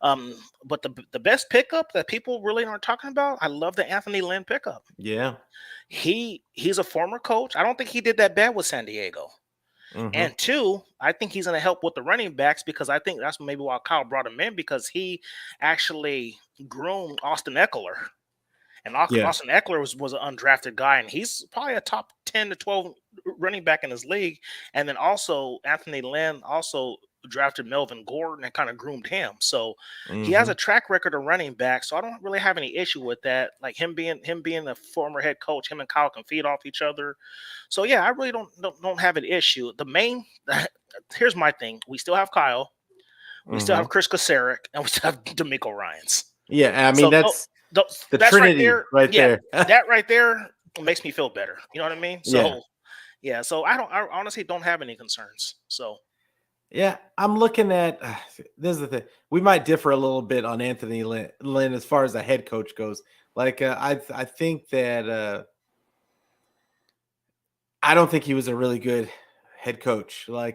But the best pickup that people really aren't talking about, I love the Anthony Lynn pickup. Yeah. He's a former coach. I don't think he did that bad with San Diego. Hmm. And two, I think he's going to help with the running backs because I think that's maybe why Kyle brought him in, because he actually groomed Austin Eckler. And Yeah. Austin Eckler was an undrafted guy, and he's probably a top 10 to 12 running back in his league. And then also Anthony Lynn also drafted Melvin Gordon and kind of groomed him. So he has Hmm. a track record of running back. So I don't really have any issue with that. Like him being the former head coach, him and Kyle can feed off each other. So yeah, I really don't have an issue. The main here's my thing. We still have Kyle, we still have Hmm. Chris Kosarek, and we still have D'Amico Ryans. Yeah, I mean So the that's right Trinity there. right Yeah, there. that right there makes me feel better. You know what I mean? Yeah. So yeah, so I honestly don't have any concerns. So Yeah, I'm looking at this is the thing. We might differ a little bit on Anthony Lynn as far as a head coach goes. Like I think that I don't think he was a really good head coach. I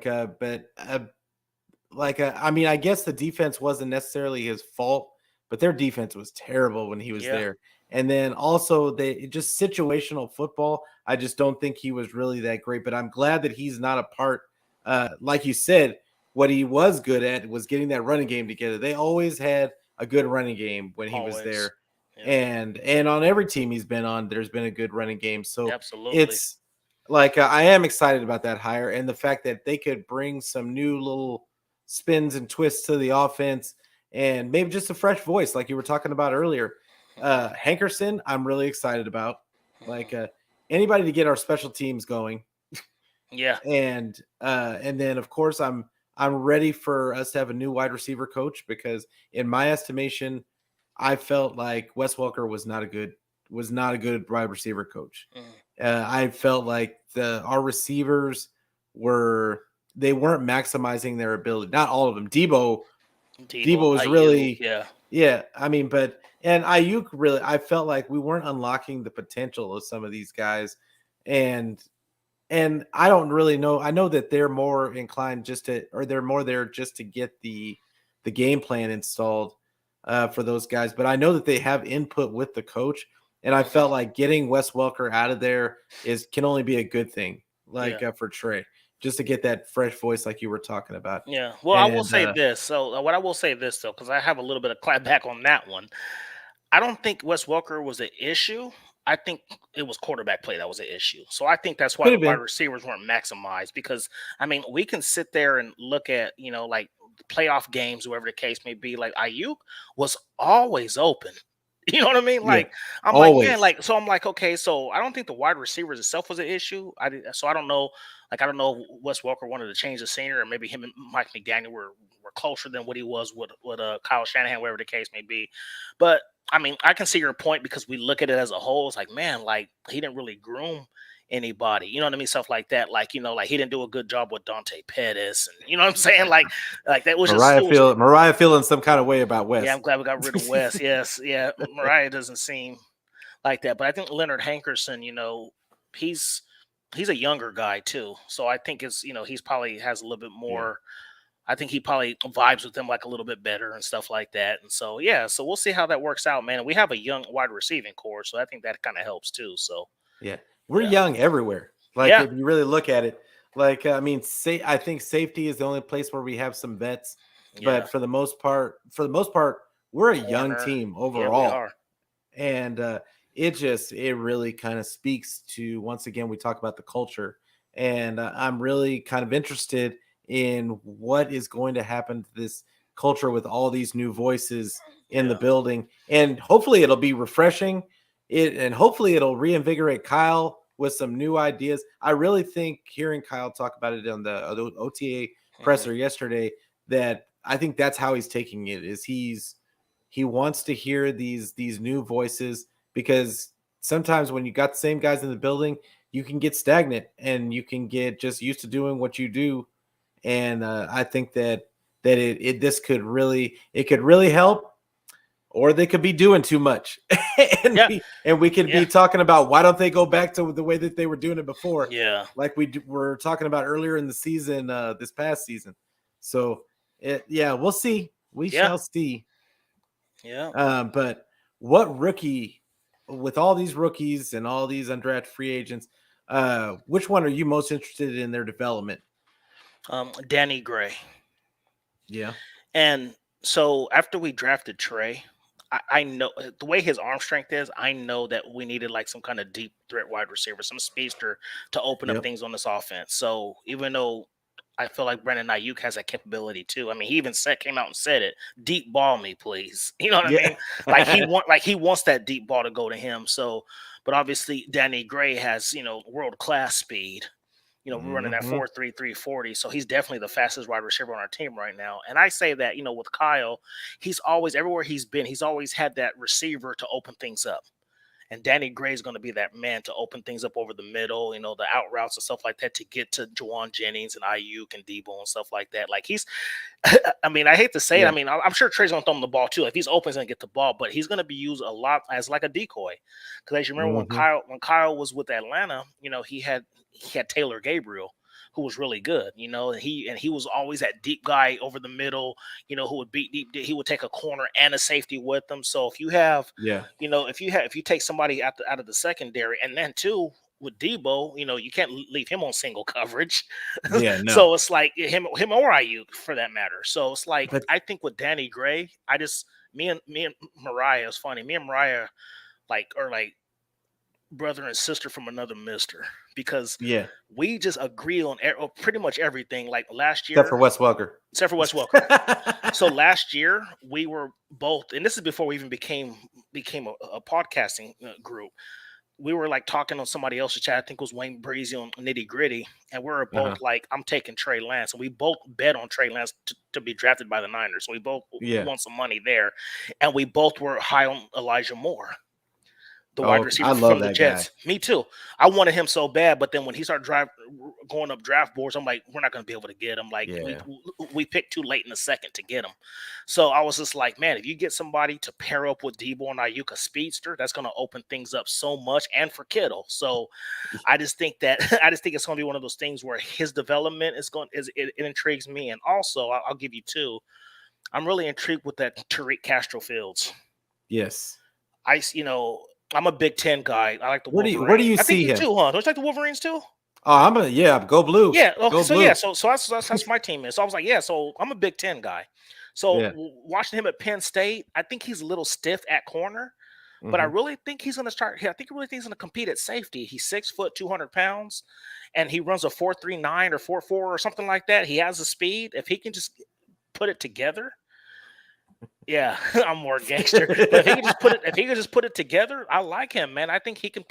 mean, I guess the defense wasn't necessarily his fault, but their defense was terrible when he was yeah, there. And then also they just situational football. I just don't think he was really that great. But I'm glad that he's not a part. Like you said, what he was good at was getting that running game together. They always had a good running game when he was always. there, Yeah, and on every team he's been on, there's been a good running game. So absolutely. it's like I am excited about that hire and the fact that they could bring some new little spins and twists to the offense and maybe just a fresh voice like you were talking about earlier. Mhm, Hankerson, I'm really excited about. mhm. Like anybody to get our special teams going. Yeah, And then of course I'm ready for us to have a new wide receiver coach because in my estimation, I felt like Wes Welker was not a good wide receiver coach. mhm. I felt like our receivers were they weren't maximizing their ability. Not all of them. Debo Debo, was IU, really, yeah, yeah. I mean, but and Ayuk really, I felt like we weren't unlocking the potential of some of these guys, and I don't really know. I know that they're more inclined or they're more there just to get the game plan installed for those guys. But I know that they have input with the coach, and I mhm, felt like getting Wes Welker out of there can only be a good thing, yeah. like for Trey, just to get that fresh voice, like you were talking about. Yeah. Well, I will And say this. So, what I will say this though, because I have a little bit of clapback on that one. I don't think Wes Welker was an issue. I think it was quarterback play that was an issue. So I think that's why could the have wide been. receivers weren't maximized because I mean we can sit there and look at like playoff games, whatever the case may be. Like Ayuk was always open. You know what I mean? Yeah, Like I'm like man, always. like so I'm like okay, so I don't think the wide receivers itself was an issue. So I don't know. Like I don't know if Wes Walker wanted to change the scenery, or maybe him and Mike McDaniel were closer than what he was with Kyle Shanahan, whatever the case may be. But I mean, I can see your point because we look at it as a whole. It's like, man, like he didn't really groom anybody. You know what I mean? Stuff like that. Like, like he didn't do a good job with Dante Pettis, and you know what I'm saying? Like that was just it was. Mariah feeling some kind of way about Yeah, Wes. I'm glad we got rid of Wes. Yes, yeah. Mariah doesn't seem like that, but I think Leonard Hankerson, he's he's a younger guy too. So I think he's probably has a little bit Yeah. more. I think he probably vibes with them like a little bit better and stuff like that. And so yeah, so we'll see how that works out, man. And we have a young wide receiving core, so I think that kind of helps too. So Yeah. We're yeah, young everywhere. Like yeah, if you really look at it, I mean, I think safety is the only place where we have some vets, yeah. but for the most part, we're a young Corner, team yeah, we overall. are. And it really kind of speaks to, once again, we talk about the culture, and I'm really kind of interested in what is going to happen to this culture with all these new voices in the Yeah, building, and hopefully it'll be refreshing and hopefully it'll reinvigorate Kyle with some new ideas. I really think hearing Kyle talk about it on the OTA hmm, presser yesterday, that I think that's how he's taking it, is he wants to hear these new voices, because sometimes when you got the same guys in the building, you can get stagnant and you can get just used to doing what you do. And I think that this could really help, or they could be doing too much. and yeah, we could yeah, be talking about, why don't they go back to the way that they were doing it before, yeah, like were talking about earlier in the season, this past season. So yeah, we'll see, we yeah, shall see. yeah. But what rookie, with all these rookies and all these undrafted free agents, which one are you most interested in their development? Danny Gray. Yeah. And so after we drafted Trey, I know the way his arm strength is. I know that we needed like some kind of deep threat wide receiver, some speedster to open up Yep. things on this offense. So even though I feel like Brandon Ayuk has that capability too. I mean, he even came out and said it: "Deep ball me, please." You know what I Yeah. mean? Like he wants that deep ball to go to him. So, but obviously Danny Gray has world class speed. We're running that Mhm. 4.33 40, so he's definitely the fastest wide receiver on our team right now. And I say that with Kyle, he's always everywhere he's been, he's always had that receiver to open things up. And Danny Gray is going to be that man to open things up over the middle, the out routes and stuff like that to get to Javon Jennings and Ayuk and Debo and stuff like that. Like he's, I mean, I hate to say it. I Yeah. mean, I'm sure Trey's going to throw him the ball too. If he's open, he's going to get the ball, but he's going to be used a lot as like a decoy. Because as you remember Mhm. when Kyle was with Atlanta, he had Taylor Gabriel, who was really good, and he was always that deep guy over the middle, who would beat deep. He would take a corner and a safety with them. So if you have Yeah. if you take somebody out of the secondary, and then too with Debo, you can't leave him on single coverage. Yeah, no. So it's like him or Ayuk for that matter. So it's like But I think with Danny Gray, me and Mariah is funny. Me and Mariah are like brother and sister from another mister because yeah, we just agree on pretty much everything. Like last except for year, Wes Welker. except for Wes Welker. So last year we were both, and this is before we even became a podcasting group. We were like talking on somebody else's chat. I think it was Wayne Breezy on Nitty Gritty, and we were both Uh-huh. like, "I'm taking Trey Lance," and we both bet on Trey Lance to be drafted by the Niners. So we both Yeah. won some money there, and we both were high on Elijah Moore, the wide Oh, I receiver love from the that guy. Jets. Me too. I wanted him so bad, but then when he started going up draft boards, I'm like, we're not going to be able to get him. Like Yeah. we picked too late in the second to get him. So I was just like, man, if you get somebody to pair up with Debo and Ayuk, a speedster, that's going to open things up so much, and for Kittle. So I just think it's going to be one of those things where his development it intrigues me, and also I'll give you two. I'm really intrigued with that Tariq Castro Fields. Yes. I'm a Big Ten guy. I like the Where do Wolverines. you I think see you him? too, huh? Don't you like the Wolverines too? Oh, go blue. Yeah. Okay. Go So yeah. blue. So that's my team is. So I was like, yeah. So I'm a Big Ten guy. So Yeah. watching him at Penn State, I think he's a little stiff at corner, but I Mhm. really think he's going to start. I think he really thinks he's going to compete at safety. He's 6 foot, 200 pounds, and he runs a 4.39 or 4.4 or something like that. He has the speed. If he can just put it together. Yeah, I'm more gangster. But if he could just put it together, I like him, man. I think he can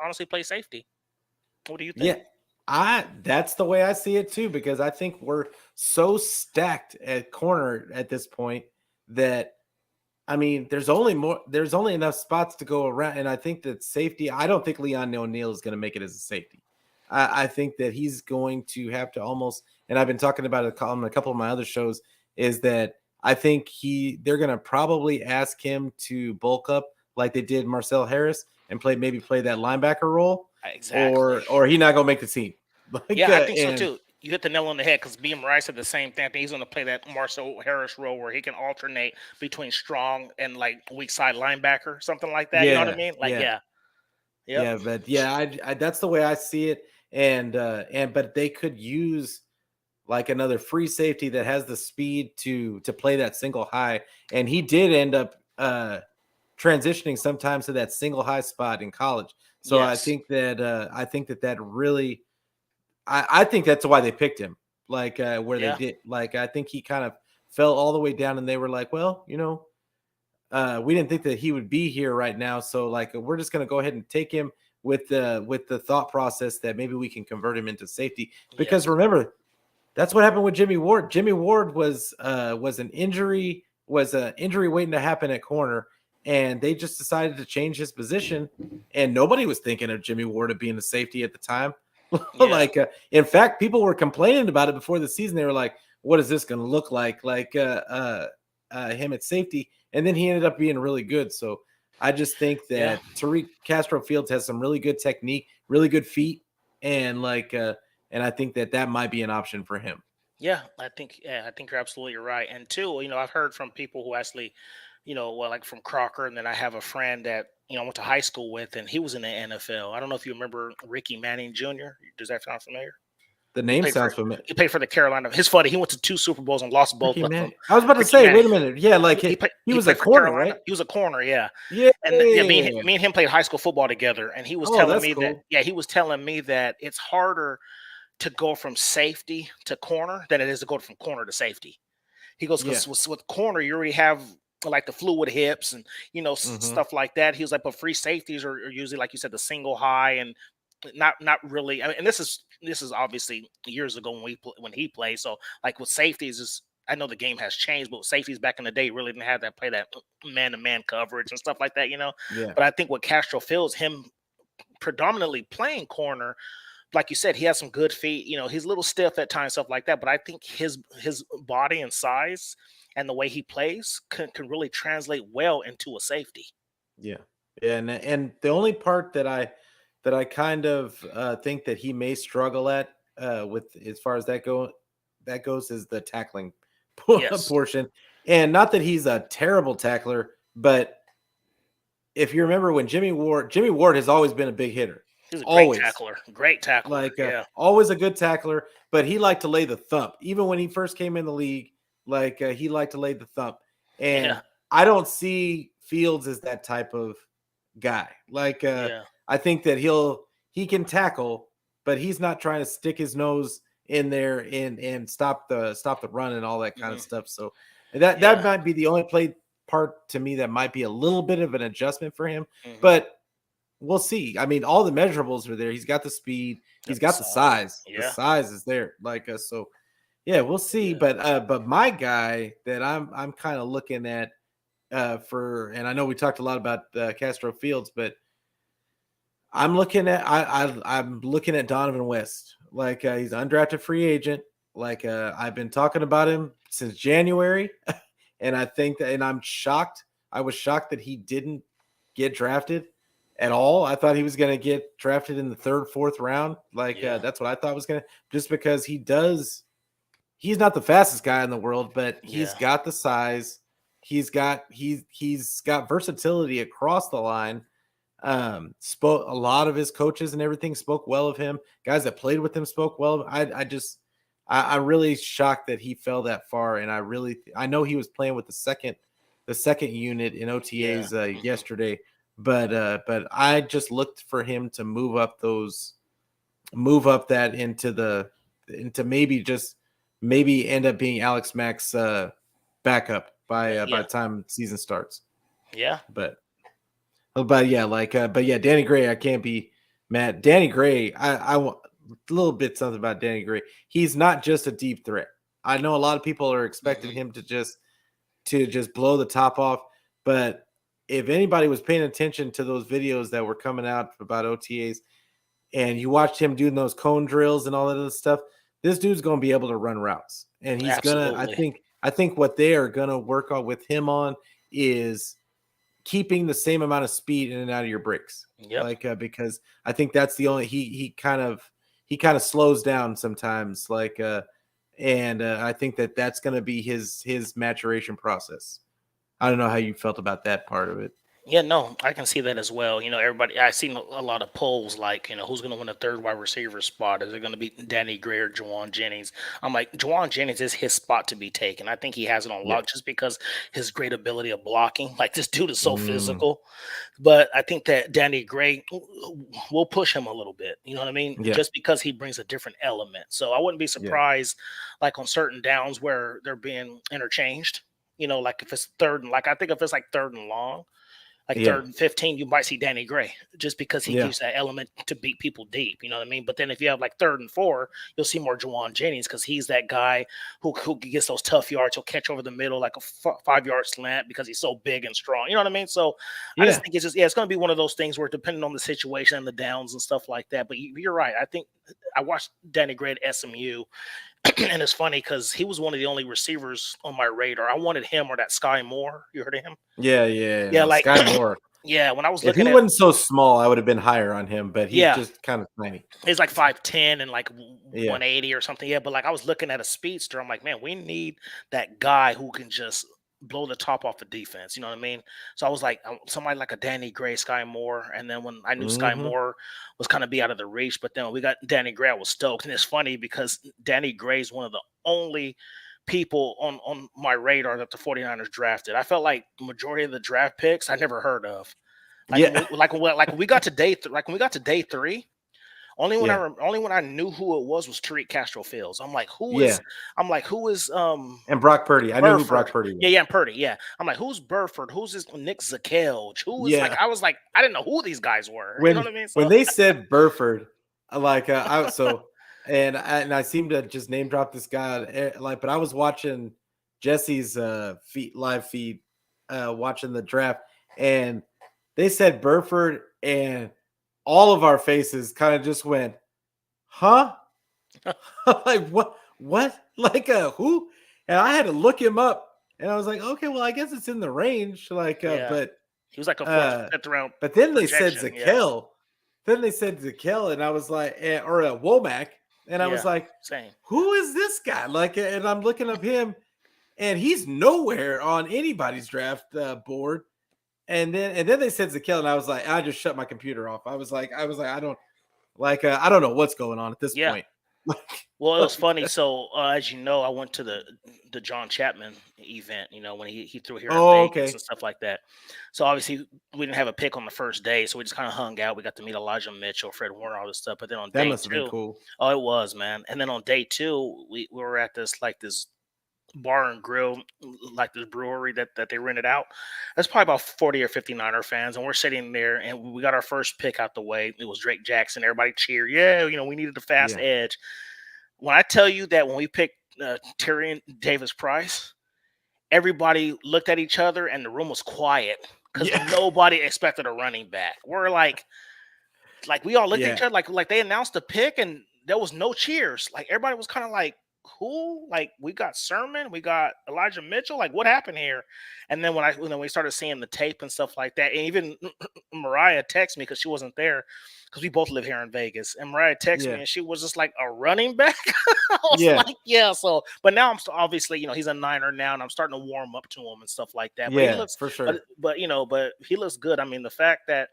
honestly play safety. What do you Yeah, think? that's the way I see it too, because I think we're so stacked at corner at this point that I mean, there's only enough spots to go around, and I think that safety. I don't think Leon O'Neal is going to make it as a safety. I think that he's going to have to almost, and I've been talking about it on a couple of my other shows, is that I think they're going to probably ask him to bulk up like they did Marcel Harris and maybe play that linebacker role, Exactly. or he not going to make the team. Yeah, I think so And too. You hit the nail on the head because me and Mariah said the same thing. I think he's going to play that Marcel Harris role where he can alternate between strong and like weak side linebacker, something like that. You know what I yeah, mean? Like, yeah. yeah, yep, Yeah, but yeah, that's the way I see it. And but they could use like another free safety that has the speed to play that single high. And he did end up transitioning sometimes to that single high spot in college. So yes, I think that really I think that's why they picked him. Like where they yeah, did. Like I think he kind of fell all the way down and they were like, well, we didn't think that he would be here right now, so like we're just going to go ahead and take him with the thought process that maybe we can convert him into safety. yes, Because remember, that's what happened with Jimmy Ward. Jimmy Ward was an injury waiting to happen at corner, and they just decided to change his position, and nobody was thinking of Jimmy Ward being a safety at the time. yeah, Like in fact, people were complaining about it before the season. They were like, what is this going to look like him at safety? And then he ended up being really good. So I just think yeah. that Tariq Castro Fields has some really good technique, really good feet, and and I think that might be an option for him. I think you're absolutely right. And two, I've heard from people who actually, well, like from Crocker, and then I have a friend that I went to high school with, and he was in the NFL. I don't know if you remember Ricky Manning Jr. Does that sound familiar? The He name played for sounds familiar. he played for the Carolina. His funny. He went to two Super Bowls and lost both Ricky of them. Manning. I was about to Ricky say, Manning. wait a minute. Yeah, like He played. he He was a played for corner, Carolina. right? He was a corner, yeah. Yeah. And yeah, me and him played high school football together. And he was Oh, telling that's me that, cool. yeah, he was telling me that it's harder to go from safety to corner than it is to go from corner to safety. He goes, Yeah. because with corner, you already have like the fluid hips and Hmm. stuff like that. He was like, but free safeties are usually, like you said, the single high and not really. I mean, and this is obviously years ago when he played. So like with safeties is. I know the game has changed, but with safeties back in the day really didn't have that play that man-to-man coverage and stuff like that, Yeah. But I think with Castro Fields, him predominantly playing corner, like you said, he has some good feet. He's a little stiff at times, stuff like that. But I think his body and size and the way he plays can really translate well into a safety. Yeah. And the only part that I kind of think that he may struggle at with as far as that goes is the tackling Yes, portion. And not that he's a terrible tackler, but if you remember when Jimmy Ward has always been a big hitter. he's a great Always. tackler. Great tackler. Like Yeah, always a good tackler, but he liked to lay the thump. Even when he first came in the league, like he liked to lay the thump. And yeah, I don't see Fields as that type of guy. Like yeah, I think that he can tackle, but he's not trying to stick his nose in there and stop the run and all that kind of mhm, stuff. So that yeah, might be the only play part to me that might be a little bit of an adjustment for him. mhm. But we'll see. I mean, all the measurables are there. He's got the speed. He's Got the got the size. size. The Yeah. size is there. Like so, yeah, we'll see. Yeah. But my guy that I'm kind of looking at and I know we talked a lot about Castro Fields, but I'm looking at Donovan West. Like he's an undrafted free agent. Like I've been talking about him since January, and I think that, and I'm shocked. I was shocked that he didn't get drafted at all. I thought he was going to get drafted in the third, fourth round. Like Yeah. that's what I thought was going to, just because he does. He's not the fastest guy in the world, but he's Yeah. got the size. He's got versatility across the line. Spoke a lot of his coaches and everything spoke well of him. Guys that played with him spoke well. I'm really shocked that he fell that far. And I know he was playing with the second unit in Yeah. OTAs Mhm. yesterday, but I just looked for him to move up that into maybe end up being Alex Mack's backup by Yeah. the time season starts. Yeah. But yeah, but yeah, Danny Gray, I can't be mad. Danny Gray, I want a little bit something about Danny Gray. He's not just a deep threat. I know a lot of people are expecting Mhm. him to just blow the top off, but if anybody was paying attention to those videos that were coming out about OTAs, and you watched him doing those cone drills and all that other stuff, this dude's going to be able to run routes, and he's gonna. I Absolutely. think. I think what they are going to work on with him on is keeping the same amount of speed in and out of your breaks. Yep. Like because I think that's the only he kind of slows down sometimes. And I think that's going to be his maturation process. I don't know how you felt about that part of it. Yeah, no, I can see that as well. Everybody, I've seen a lot of polls like, who's going to win the third wide receiver spot? Is it going to be Danny Gray or Jawan Jennings? I'm like, Jawan Jennings is his spot to be taken. I think he has it on Yeah. lock just because his great ability of blocking. Like, this dude is so Mm, physical. But I think that Danny Gray will push him a little bit. You know what I mean? yeah. Just because he brings a different element. So I wouldn't be Yeah. surprised, like on certain downs where they're being interchanged. Like if it's I think if it's like third and long, like Yeah. third and 15, you might see Danny Gray just because he Yeah. gives that element to beat people deep. You know what I mean? But then if you have like third and 4, you'll see more Jawan Jennings because he's that guy who gets those tough yards. He'll catch over the middle like a 5-yard slant because he's so big and strong. You know what I mean? So I just Yeah. think it's going to be one of those things where depending on the situation and the downs and stuff like that. But you're right. I think I watched Danny Gray at SMU. And it's funny because he was one of the only receivers on my radar. I wanted him or that Sky Moore. You heard of him? Yeah. Yeah. Yeah, No, like Sky Moore. yeah, when I was If he looking at wasn't so small, I would have been higher on him, but he's yeah, just kind of tiny. he's like 5'10" and like Yeah. 180 or something. Yeah, but like I was looking at a speedster. I'm like, man, we need that guy who can just blow the top off the defense. You know what I mean? So I was like, somebody like a Danny Gray, Sky Moore. And then when I knew Sky Hmm. Moore was kind of be out of the reach, but then when we got Danny Gray, I was stoked. And it's funny because Danny Gray is one of the only people on my radar that the 49ers drafted. I felt like the majority of the draft picks I never heard of. Like Yeah. when we got to day 3, Only when Yeah. only when I knew who it was Tariq Castro Fields. Yeah. I'm like, who is And Brock Purdy. I knew who Burford? Brock Purdy Yeah, was. yeah, Purdy. Yeah. I'm like, who's Burford? Who's this Nick Zakelj? Who is like Yeah. I was like, I didn't know who these guys were. You know When what I mean? when So they said Burford, I seem to just name drop this guy but I was watching Jesse's live feed watching the draft, and they said Burford, and all of our faces kind of just went, huh? Like what like who? And I had to look him up, and I was like, okay, well, I guess it's in the range, like yeah. He was like a fourth, uh fifth round but then they said projection. Yeah. Zakel. Then they said Zakel, and I was like, or Womack, and I was Yeah. like, Same. who is this guy? Like, and I'm looking up him, and he's nowhere on anybody's draft board. And then they said Zakel, and I was like, I just shut my computer off. I was like, I don't know what's going on at this Yeah. point. Well, it was funny. So, as you know, I went to the John Chapman event. You know, when he threw here in Oh, Vegas okay. and stuff like that. So obviously, we didn't have a pick on the first day, so we just kind of hung out. We got to meet Elijah Mitchell, Fred Warner, all this stuff. But then on That day must have been two, cool. oh, it was, man. And then on day two, we were at this bar and grill, like this brewery that they rented out. That's probably about 40 or 50 Niner fans, and we're sitting there, and we got our first pick out the way. It was Drake Jackson. Everybody cheered. Yeah, you know, we needed the fast Yeah. edge. When I tell you that when we picked Tyrion Davis Price, everybody looked at each other and the room was quiet because Yeah. nobody expected a running back. We're like we all looked at Yeah. each other like they announced the pick and there was no cheers. Like everybody was kind of like, who? Like we got Sermon, we got Elijah Mitchell. Like what happened here? And then when we started seeing the tape and stuff like that, and even Mariah texted me because she wasn't there because we both live here in Vegas. And Mariah texted me Yeah. and she was just like a running back. I was Yeah. like, yeah. So, but now obviously, you know, he's a Niner now, and I'm starting to warm up to him and stuff like that. But he Yeah, looks, for sure. but he looks good. I mean, the fact that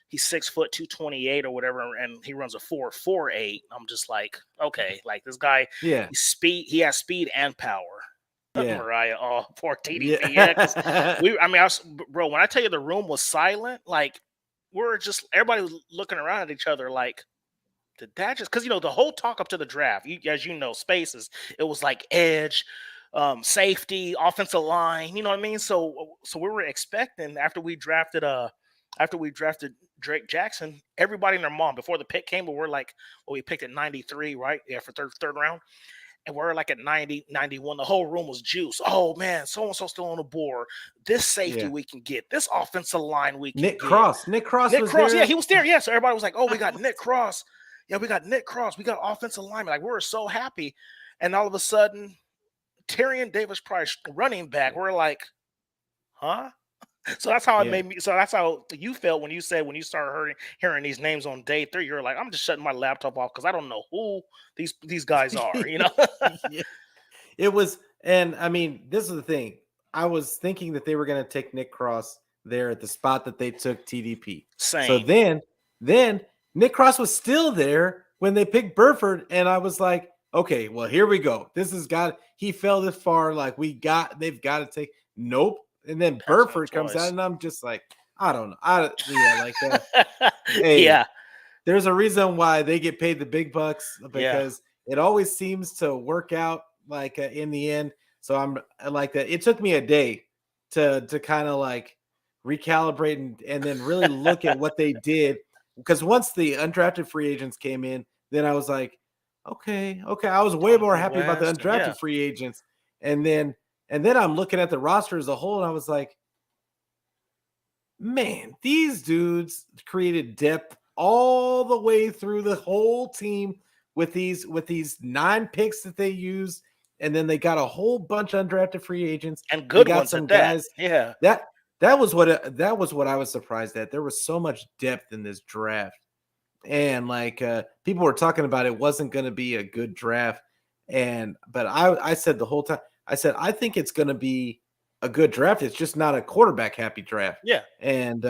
he's 6 foot 228 or whatever, and he runs a 4.48. I'm just like, okay, like this guy, Yeah. he has speed and power. Yeah. Mariah, oh, poor TDP, yeah. Because bro, when I tell you the room was silent, like everybody was looking around at each other, like, did that just because the whole talk up to the draft, as you know, spaces, it was like edge, safety, offensive line, you know what I mean? So we were expecting after we drafted Drake Jackson, everybody and their mom before the pick came, but we're like, well, we picked at 93, right? Yeah, for third round. And we're like at 90, 91. The whole room was juice. Oh man, so-and-so still on the board. This safety Yeah. we can get. This offensive line we can Nick get. Cross. Nick Cross was there. Yeah, he was there. Yeah. So everybody was like, oh, we got Nick Cross. Yeah, we got Nick Cross. We got offensive lineman. Like we were so happy. And all of a sudden, Tyrion Davis Price running back. We're like, huh? So that's how it Yeah. made me. So that's how you felt when you started hearing these names on day 3. You're like, I'm just shutting my laptop off because I don't know who these guys are. You know? Yeah. It was, and I mean, this is the thing. I was thinking that they were going to take Nick Cross there at the spot that they took TDP. Same. So then Nick Cross was still there when they picked Burford, and I was like, okay, well, here we go. He fell this far. Like they've got to take. Nope. And then Burford comes out, and I'm just like, I don't know. Hey, yeah. There's a reason why they get paid the big bucks because it always seems to work out like in the end. So I'm like that. It took me a day to kind of like recalibrate and then really look at what they did, because once the undrafted free agents came in, then I was like, okay. I was way more happy about the undrafted free agents, and then I'm looking at the roster as a whole, and I was like, man, these dudes created depth all the way through the whole team with these 9 picks that they used, and then they got a whole bunch of undrafted free agents and good got ones some at that. guys. Yeah, that was what I was surprised at. There was so much depth in this draft, and like people were talking about it wasn't going to be a good draft, but I said the whole time, I said I think it's going to be a good draft. It's just not a quarterback happy draft. Yeah. And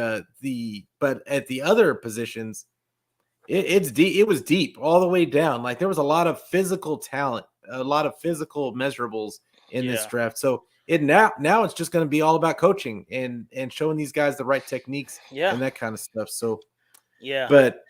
but at the other positions, it's deep. It was deep all the way down. Like there was a lot of physical talent, a lot of physical measurables in this draft. So now it's just going to be all about coaching and showing these guys the right techniques and that kind of stuff. So yeah. But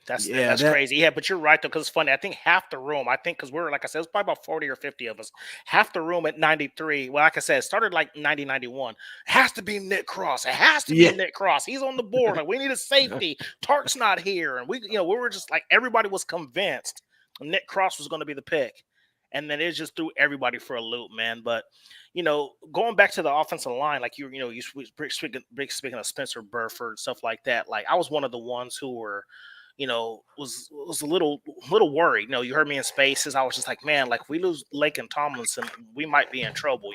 Yeah, That's that crazy. Yeah, but you're right though, because it's funny. I think half the room, I think, because we're like I said, it's probably about 40 or 50 of us. Half the room at 93. Well, like I said, it started like 90, 91. It has to be Nick Cross. It has to be yeah. Nick Cross. He's on the board. Like we need a safety. Tark's not here, and we were just like everybody was convinced Nick Cross was going to be the pick, and then it just threw everybody for a loop, man. But going back to the offensive line, like speaking of Spencer Burford, stuff like that. Like I was one of the ones who were, was a little worried. You heard me in spaces. I was just like, man, like if we lose Lake and Tomlinson, we might be in trouble.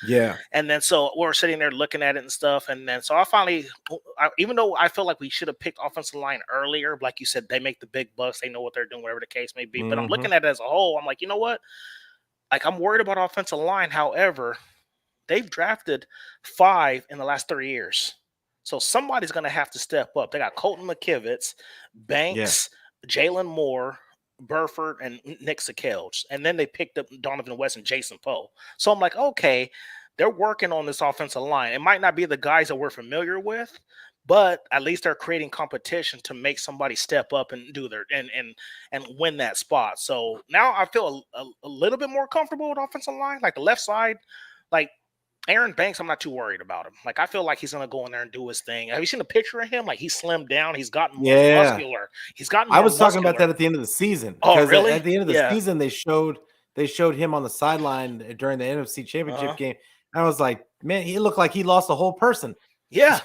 Yeah. And then so we're sitting there looking at it and stuff. And then so I finally, even though I feel like we should have picked offensive line earlier, like you said, they make the big bucks, they know what they're doing, whatever the case may be. But I'm Mhm. looking at it as a whole. I'm like, you know what? Like I'm worried about offensive line. However, they've drafted 5 in the last 3 years. So somebody's going to have to step up. They got Colton McKivitz, Yeah. Banks, Jalen Moore, Burford, and Nick Sakelj. And then they picked up Donovan West and Jason Poe. So I'm like, okay, they're working on this offensive line. It might not be the guys that we're familiar with, but at least they're creating competition to make somebody step up and do their and win that spot. So now I feel a little bit more comfortable with offensive line. Like the left side, like Aaron Banks, I'm not too worried about him. Like I feel like he's gonna go in there and do his thing. Have you seen a picture of him? Like he's slimmed down. He's gotten more Yeah. muscular. He's gotten I more was talking about muscular. that at the end of the season Oh, because really? at the end of the Yeah. season they showed him on the sideline during the NFC Championship Uh-huh. game. I was like, man, he looked like he lost a whole person. Yeah.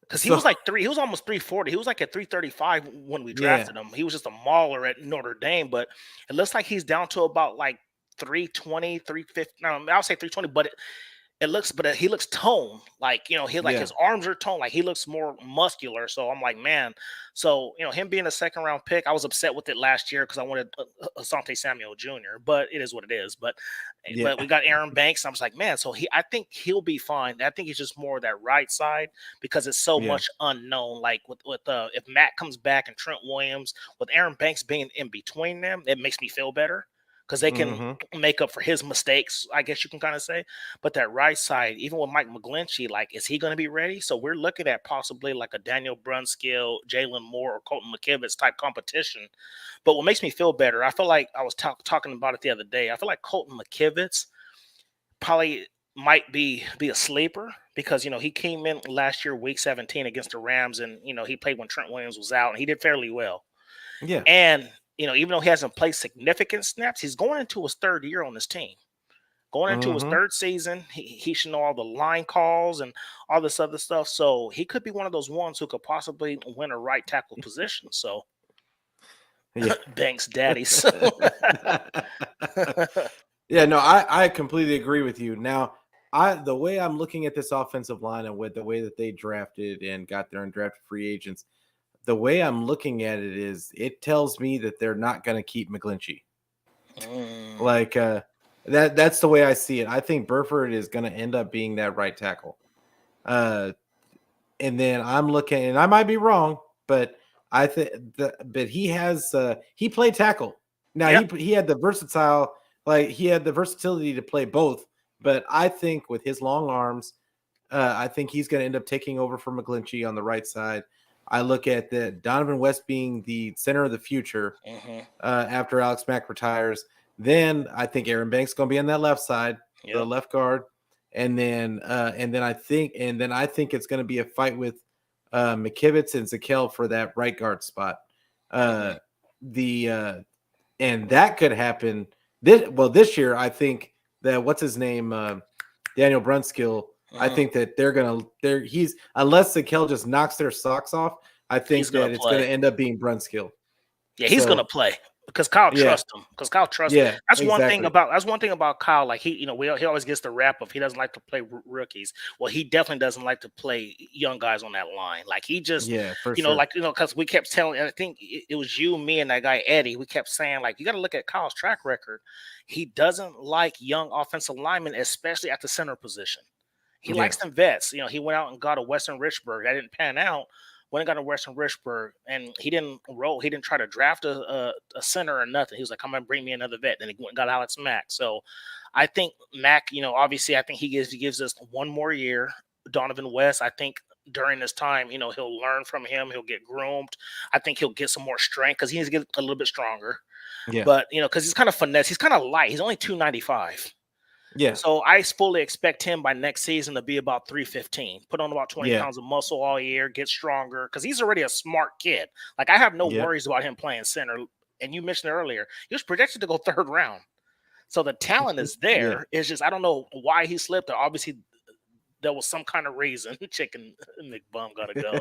Because he So was like he was almost 340. He was like at 335 when we yeah, drafted him. He was just a mauler at Notre Dame, but it looks like he's down to about like 320, 350. No, I'll say 320, but he looks toned. Like, he like yeah, his arms are toned. Like he looks more muscular. So I'm like, man. So, him being a second round pick, I was upset with it last year because I wanted Asante Samuel Jr., but it is what it is. yeah, But we got Aaron Banks. I was like, man, so I think he'll be fine. I think he's just more of that right side because it's so yeah. much unknown. Like if Matt comes back and Trent Williams, with Aaron Banks being in between them, it makes me feel better because they can Mhm. make up for his mistakes, I guess you can kind of say. But that right side, even with Mike McGlinchey, like, is he going to be ready? So we're looking at possibly like a Daniel Brunskill, Jalen Moore, or Colton McKivitz type competition. But what makes me feel better, I feel like I was talking about it the other day. I feel like Colton McKivitz probably might be a sleeper because he came in last year week 17 against the Rams, and he played when Trent Williams was out and he did fairly well. Yeah. And even though he hasn't played significant snaps, he's going into his third year on this team. Going into his Mhm. third season, he should know all the line calls and all this other stuff. So he could be one of those ones who could possibly win a right tackle position. So Yeah. Banks daddy. So Yeah, no, I completely agree with you. Now, the way I'm looking at this offensive line and with the way that they drafted and got there and drafted free agents, the way I'm looking at it is it tells me that they're not going to keep McGlinchey. Mm, Like that's the way I see it. I think Burford is going to end up being that right tackle. Uh and then I'm looking, and I might be wrong, but I think but he played tackle. Now yep. he had the versatile, like he had the versatility to play both, but I think with his long arms, I think he's going to end up taking over for McGlinchey on the right side. I look at the Donovan West being the center of the future Hmm. after Alex Mack retires. Then I think Aaron Banks is going to be on that left side, the Yep. left guard, and then I think it's going to be a fight with McKivitz and Zakel for that right guard spot. Uh, Hmm. the And that could happen this year. I think that what's his name, Daniel Brunskill. I Hmm. think that he's unless Zakel just knocks their socks off. I He's think gonna that it's going play. to end up being Brunskill. Yeah, he's gonna So play because Kyle yeah, trusts him. Because Kyle trusts. yeah, exactly. That's one thing about Kyle. Like he always gets the rap of he doesn't like to play rookies. Well, he definitely doesn't like to play young guys on that line. Like he just, Yeah, for sure. because we kept telling. I think it was you, me, and that guy Eddie. We kept saying like you got to look at Kyle's track record. He doesn't like young offensive linemen, especially at the center position. He Yeah, likes them vets. He went out and got a Western Richburg. That didn't pan out. Went and got a Western Richburg, and he didn't roll. He didn't try to draft a center or nothing. He was like, "Come on, bring me another vet." Then he went and got Alex Mack. So I think Mack, obviously, I think he gives us one more year. Donovan West, I think during this time, he'll learn from him. He'll get groomed. I think he'll get some more strength because he needs to get a little bit stronger. Yeah. But because he's kind of finesse, he's kind of light. He's only 295. Yeah. So I fully expect him by next season to be about 315. Put on about 20 Yeah. pounds of muscle all year, get stronger because he's already a smart kid. Like I have no Yep. worries about him playing center. And you mentioned it earlier, he was projected to go third round. So the talent is Yeah. there. It's just I don't know why he slipped. Obviously, there was some kind of reason. Chicken McBum gotta go.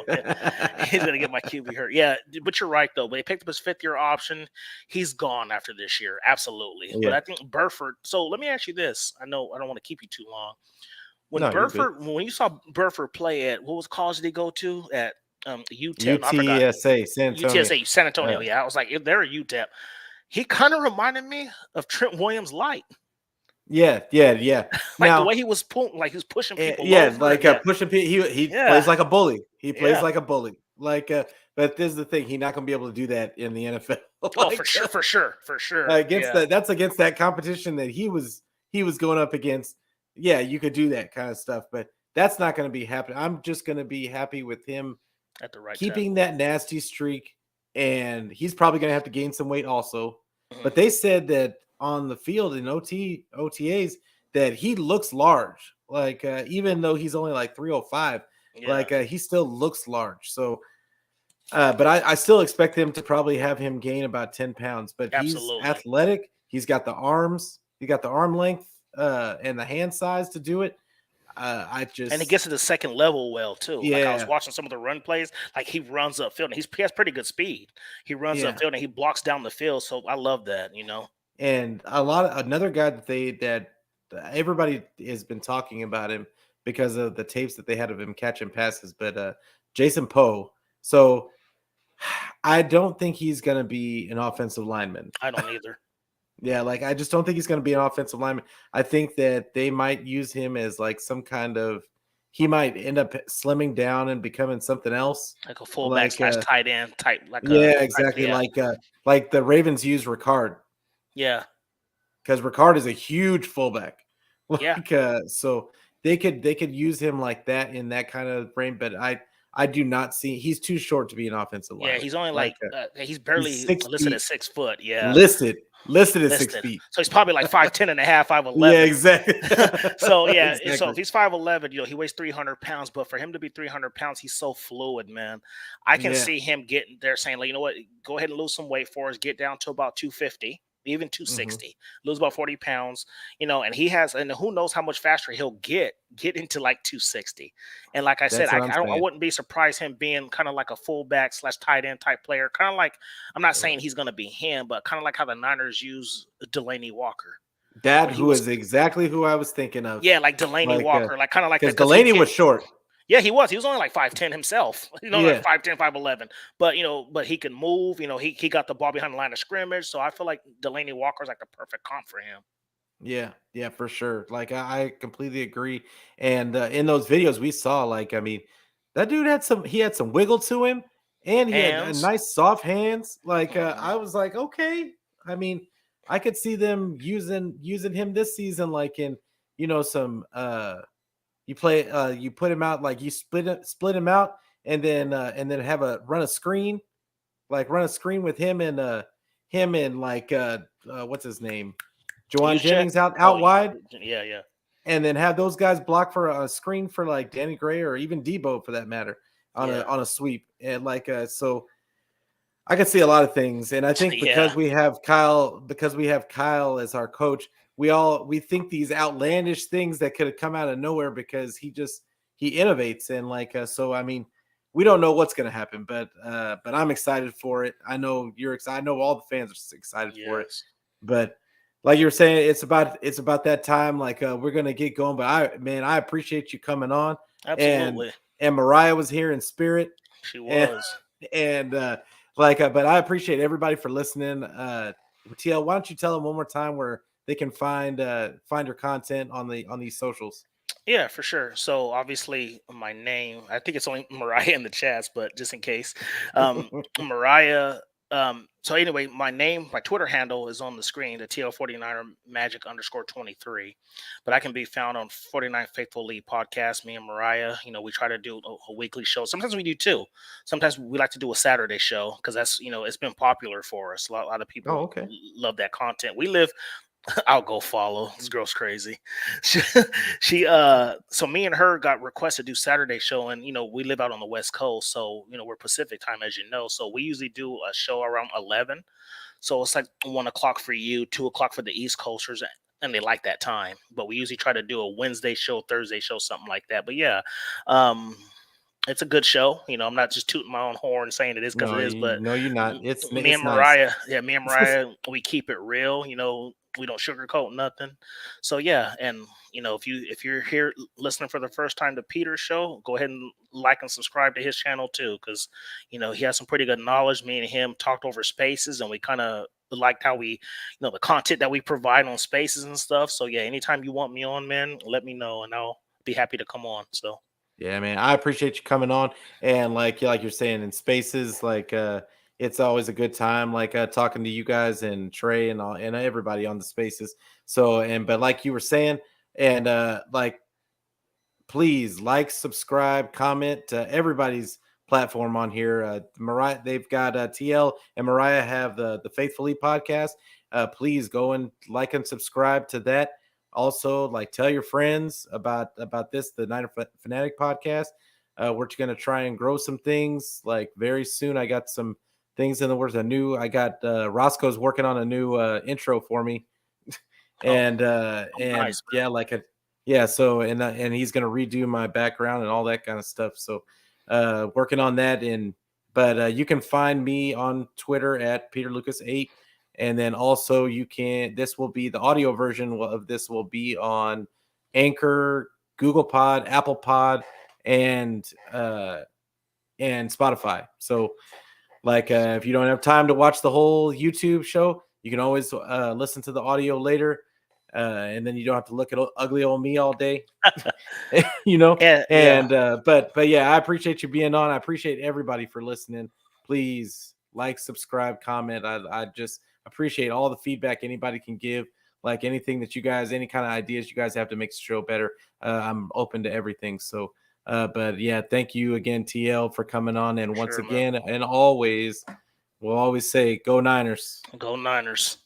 He's gonna get my QB hurt. Yeah, but you're right though. But he picked up his 5th-year option. He's gone after this year. Absolutely. But Yeah. I think Burford. So let me ask you this. I know I don't want to keep you too long. No, you're good. When you saw Burford play at what was college did he go to at UTEP? No, I forgot. UTSA, San Antonio. UTSA, San Antonio. Yeah, I was like, if they're a UTEP, he kind of reminded me of Trent Williams light. Yeah. Like Now, the way he was pulling, like he was pushing people. yeah, over like and, pushing people. He Yeah. plays like a bully. He plays Yeah. like a bully. Like, but this is the thing. He's not going to be able to do that in the NFL. Oh, for sure. That's against that competition that he was going up against. Yeah, you could do that kind of stuff, but that's not going to be happening. I'm just going to be happy with him at the right keeping time. that nasty streak, and he's probably going to have to gain some weight also. Mhm. But they said that on the field in OTAs that he looks large. Like even though he's only like 305, like he still looks large. So, but I still expect them to probably have him gain about 10 pounds. But Absolutely. He's athletic. He's got the arms. He got the arm length and the hand size to do it. And he gets to the second level well too. Yeah. Like I was watching some of the run plays. Like he runs upfield and he has pretty good speed. He runs upfield and he blocks down the field. So I love that. And another guy that everybody has been talking about him because of the tapes that they had of him catching passes, but Jason Poe. So I don't think he's going to be an offensive lineman. I don't either. Yeah, like I just don't think he's going to be an offensive lineman. I think that they might use him as like some kind of he might end up slimming down and becoming something else, like a fullback / tight end type. Exactly. Like the Ravens use Ricard. Yeah, because Ricard is a huge fullback. Like, so they could use him like that in that kind of frame, but I do not see he's too short to be an offensive lineman. Yeah, he's only he's barely listed at 6 foot. Yeah, listed at 6 feet. So he's probably like 5'10" and a half, 5'11". Yeah, exactly. So yeah, exactly. So if he's 5'11", he weighs 300 pounds. But for him to be 300 pounds, he's so fluid, man. I can see him getting there, saying like, you know what, go ahead and lose some weight for us, get down to about 250. Even 260, lose about 40 pounds, and he has, and who knows how much faster he'll get into like 260. And like I said, I wouldn't be surprised him being kind of like a fullback / tight end type player. Kind of like, I'm not saying he's going to be him, but kind of like how the Niners use Delaney Walker. Who is exactly who I was thinking of. Yeah, like Delaney Walker, like kind of like because Delaney was short. Yeah, he was. He was only like 5'10" himself. Like 5'10", 5'11". But but he can move. He got the ball behind the line of scrimmage. So I feel like Delaney Walker is like the perfect comp for him. Yeah, for sure. Like I completely agree. And in those videos we saw, like, I mean, that dude had some wiggle to him, and he had nice soft hands. Like I was like, okay. I mean, I could see them using him this season, like in some you put him out, like you split him out, and then have run a screen with him and like what's his name, Javon Jennings out wide. Yeah. And then have those guys block for a screen for like Danny Gray or even Debo for that matter on a sweep. And like so I could see a lot of things. And I think because we have Kyle as our coach, we think these outlandish things that could have come out of nowhere because he innovates. And like so I mean, we don't know what's going to happen, but I'm excited for it. I know you're excited. I know all the fans are excited for it. But like you were saying, it's about that time. Like we're going to get going. But I appreciate you coming on. Absolutely. And Mariah was here in spirit. She was. But I appreciate everybody for listening. TL, why don't you tell them one more time where they can find your content on these socials? Yeah, for sure. So obviously my name, I think it's only Mariah in the chats, but just in case, Mariah, So anyway, my Twitter handle is on the screen, the TL49er Magic _23. But I can be found on 49 Faithful League podcast. Me and Mariah, we try to do a weekly show. Sometimes we do two. Sometimes we like to do a Saturday show because that's it's been popular for us. A lot of Oh, people okay. love that content. We live. I'll go follow. This girl's crazy. She, so me and her got requests to do Saturday show, and we live out on the West Coast, so we're Pacific time, as you know. So we usually do a show around 11. So it's like 1 o'clock for you, 2 o'clock for the East Coasters, and they like that time. But we usually try to do a Wednesday show, Thursday show, something like that. But yeah, it's a good show. I'm not just tooting my own horn saying it is because No, it is, but no, you're not. me It's and nice. Mariah, we keep it real. We don't sugarcoat nothing. So yeah, and if you're here listening for the first time to Peter's show, go ahead and like and subscribe to his channel too, because he has some pretty good knowledge. Me and him talked over Spaces, and we kind of liked how we, the content that we provide on Spaces and stuff. So yeah, anytime you want me on, man, let me know, and I'll be happy to come on. So. Yeah, man, I appreciate you coming on, and like you're saying in Spaces, like it's always a good time, like talking to you guys and Trey and all and everybody on the Spaces. So but like you were saying, and like please like, subscribe, comment to everybody's platform on here. Mariah, they've got TL and Mariah have the Faithfully podcast. Please go and like and subscribe to that. Also, like tell your friends about this, the Niner Fanatic podcast. We're going to try and grow some things like very soon. I got some things in the works. I got Roscoe's working on a new intro for me, and Nice, yeah, like a yeah. So and he's gonna redo my background and all that kind of stuff. So working on that. But you can find me on Twitter at PeterLucas8, and then also this will be the audio version of this will be on Anchor, Google Pod, Apple Pod, and Spotify. So like if you don't have time to watch the whole YouTube show, you can always listen to the audio later, and then you don't have to look at ugly old me all day. Yeah. But yeah, I appreciate you being on. I appreciate everybody for listening. Please like, subscribe, comment. I just appreciate all the feedback anybody can give, like anything that you guys, any kind of ideas you guys have to make the show better. I'm open to everything. So but yeah, thank you again, TL, for coming on. And once Sure, man. again, and always, we'll always say, go Niners. Go Niners.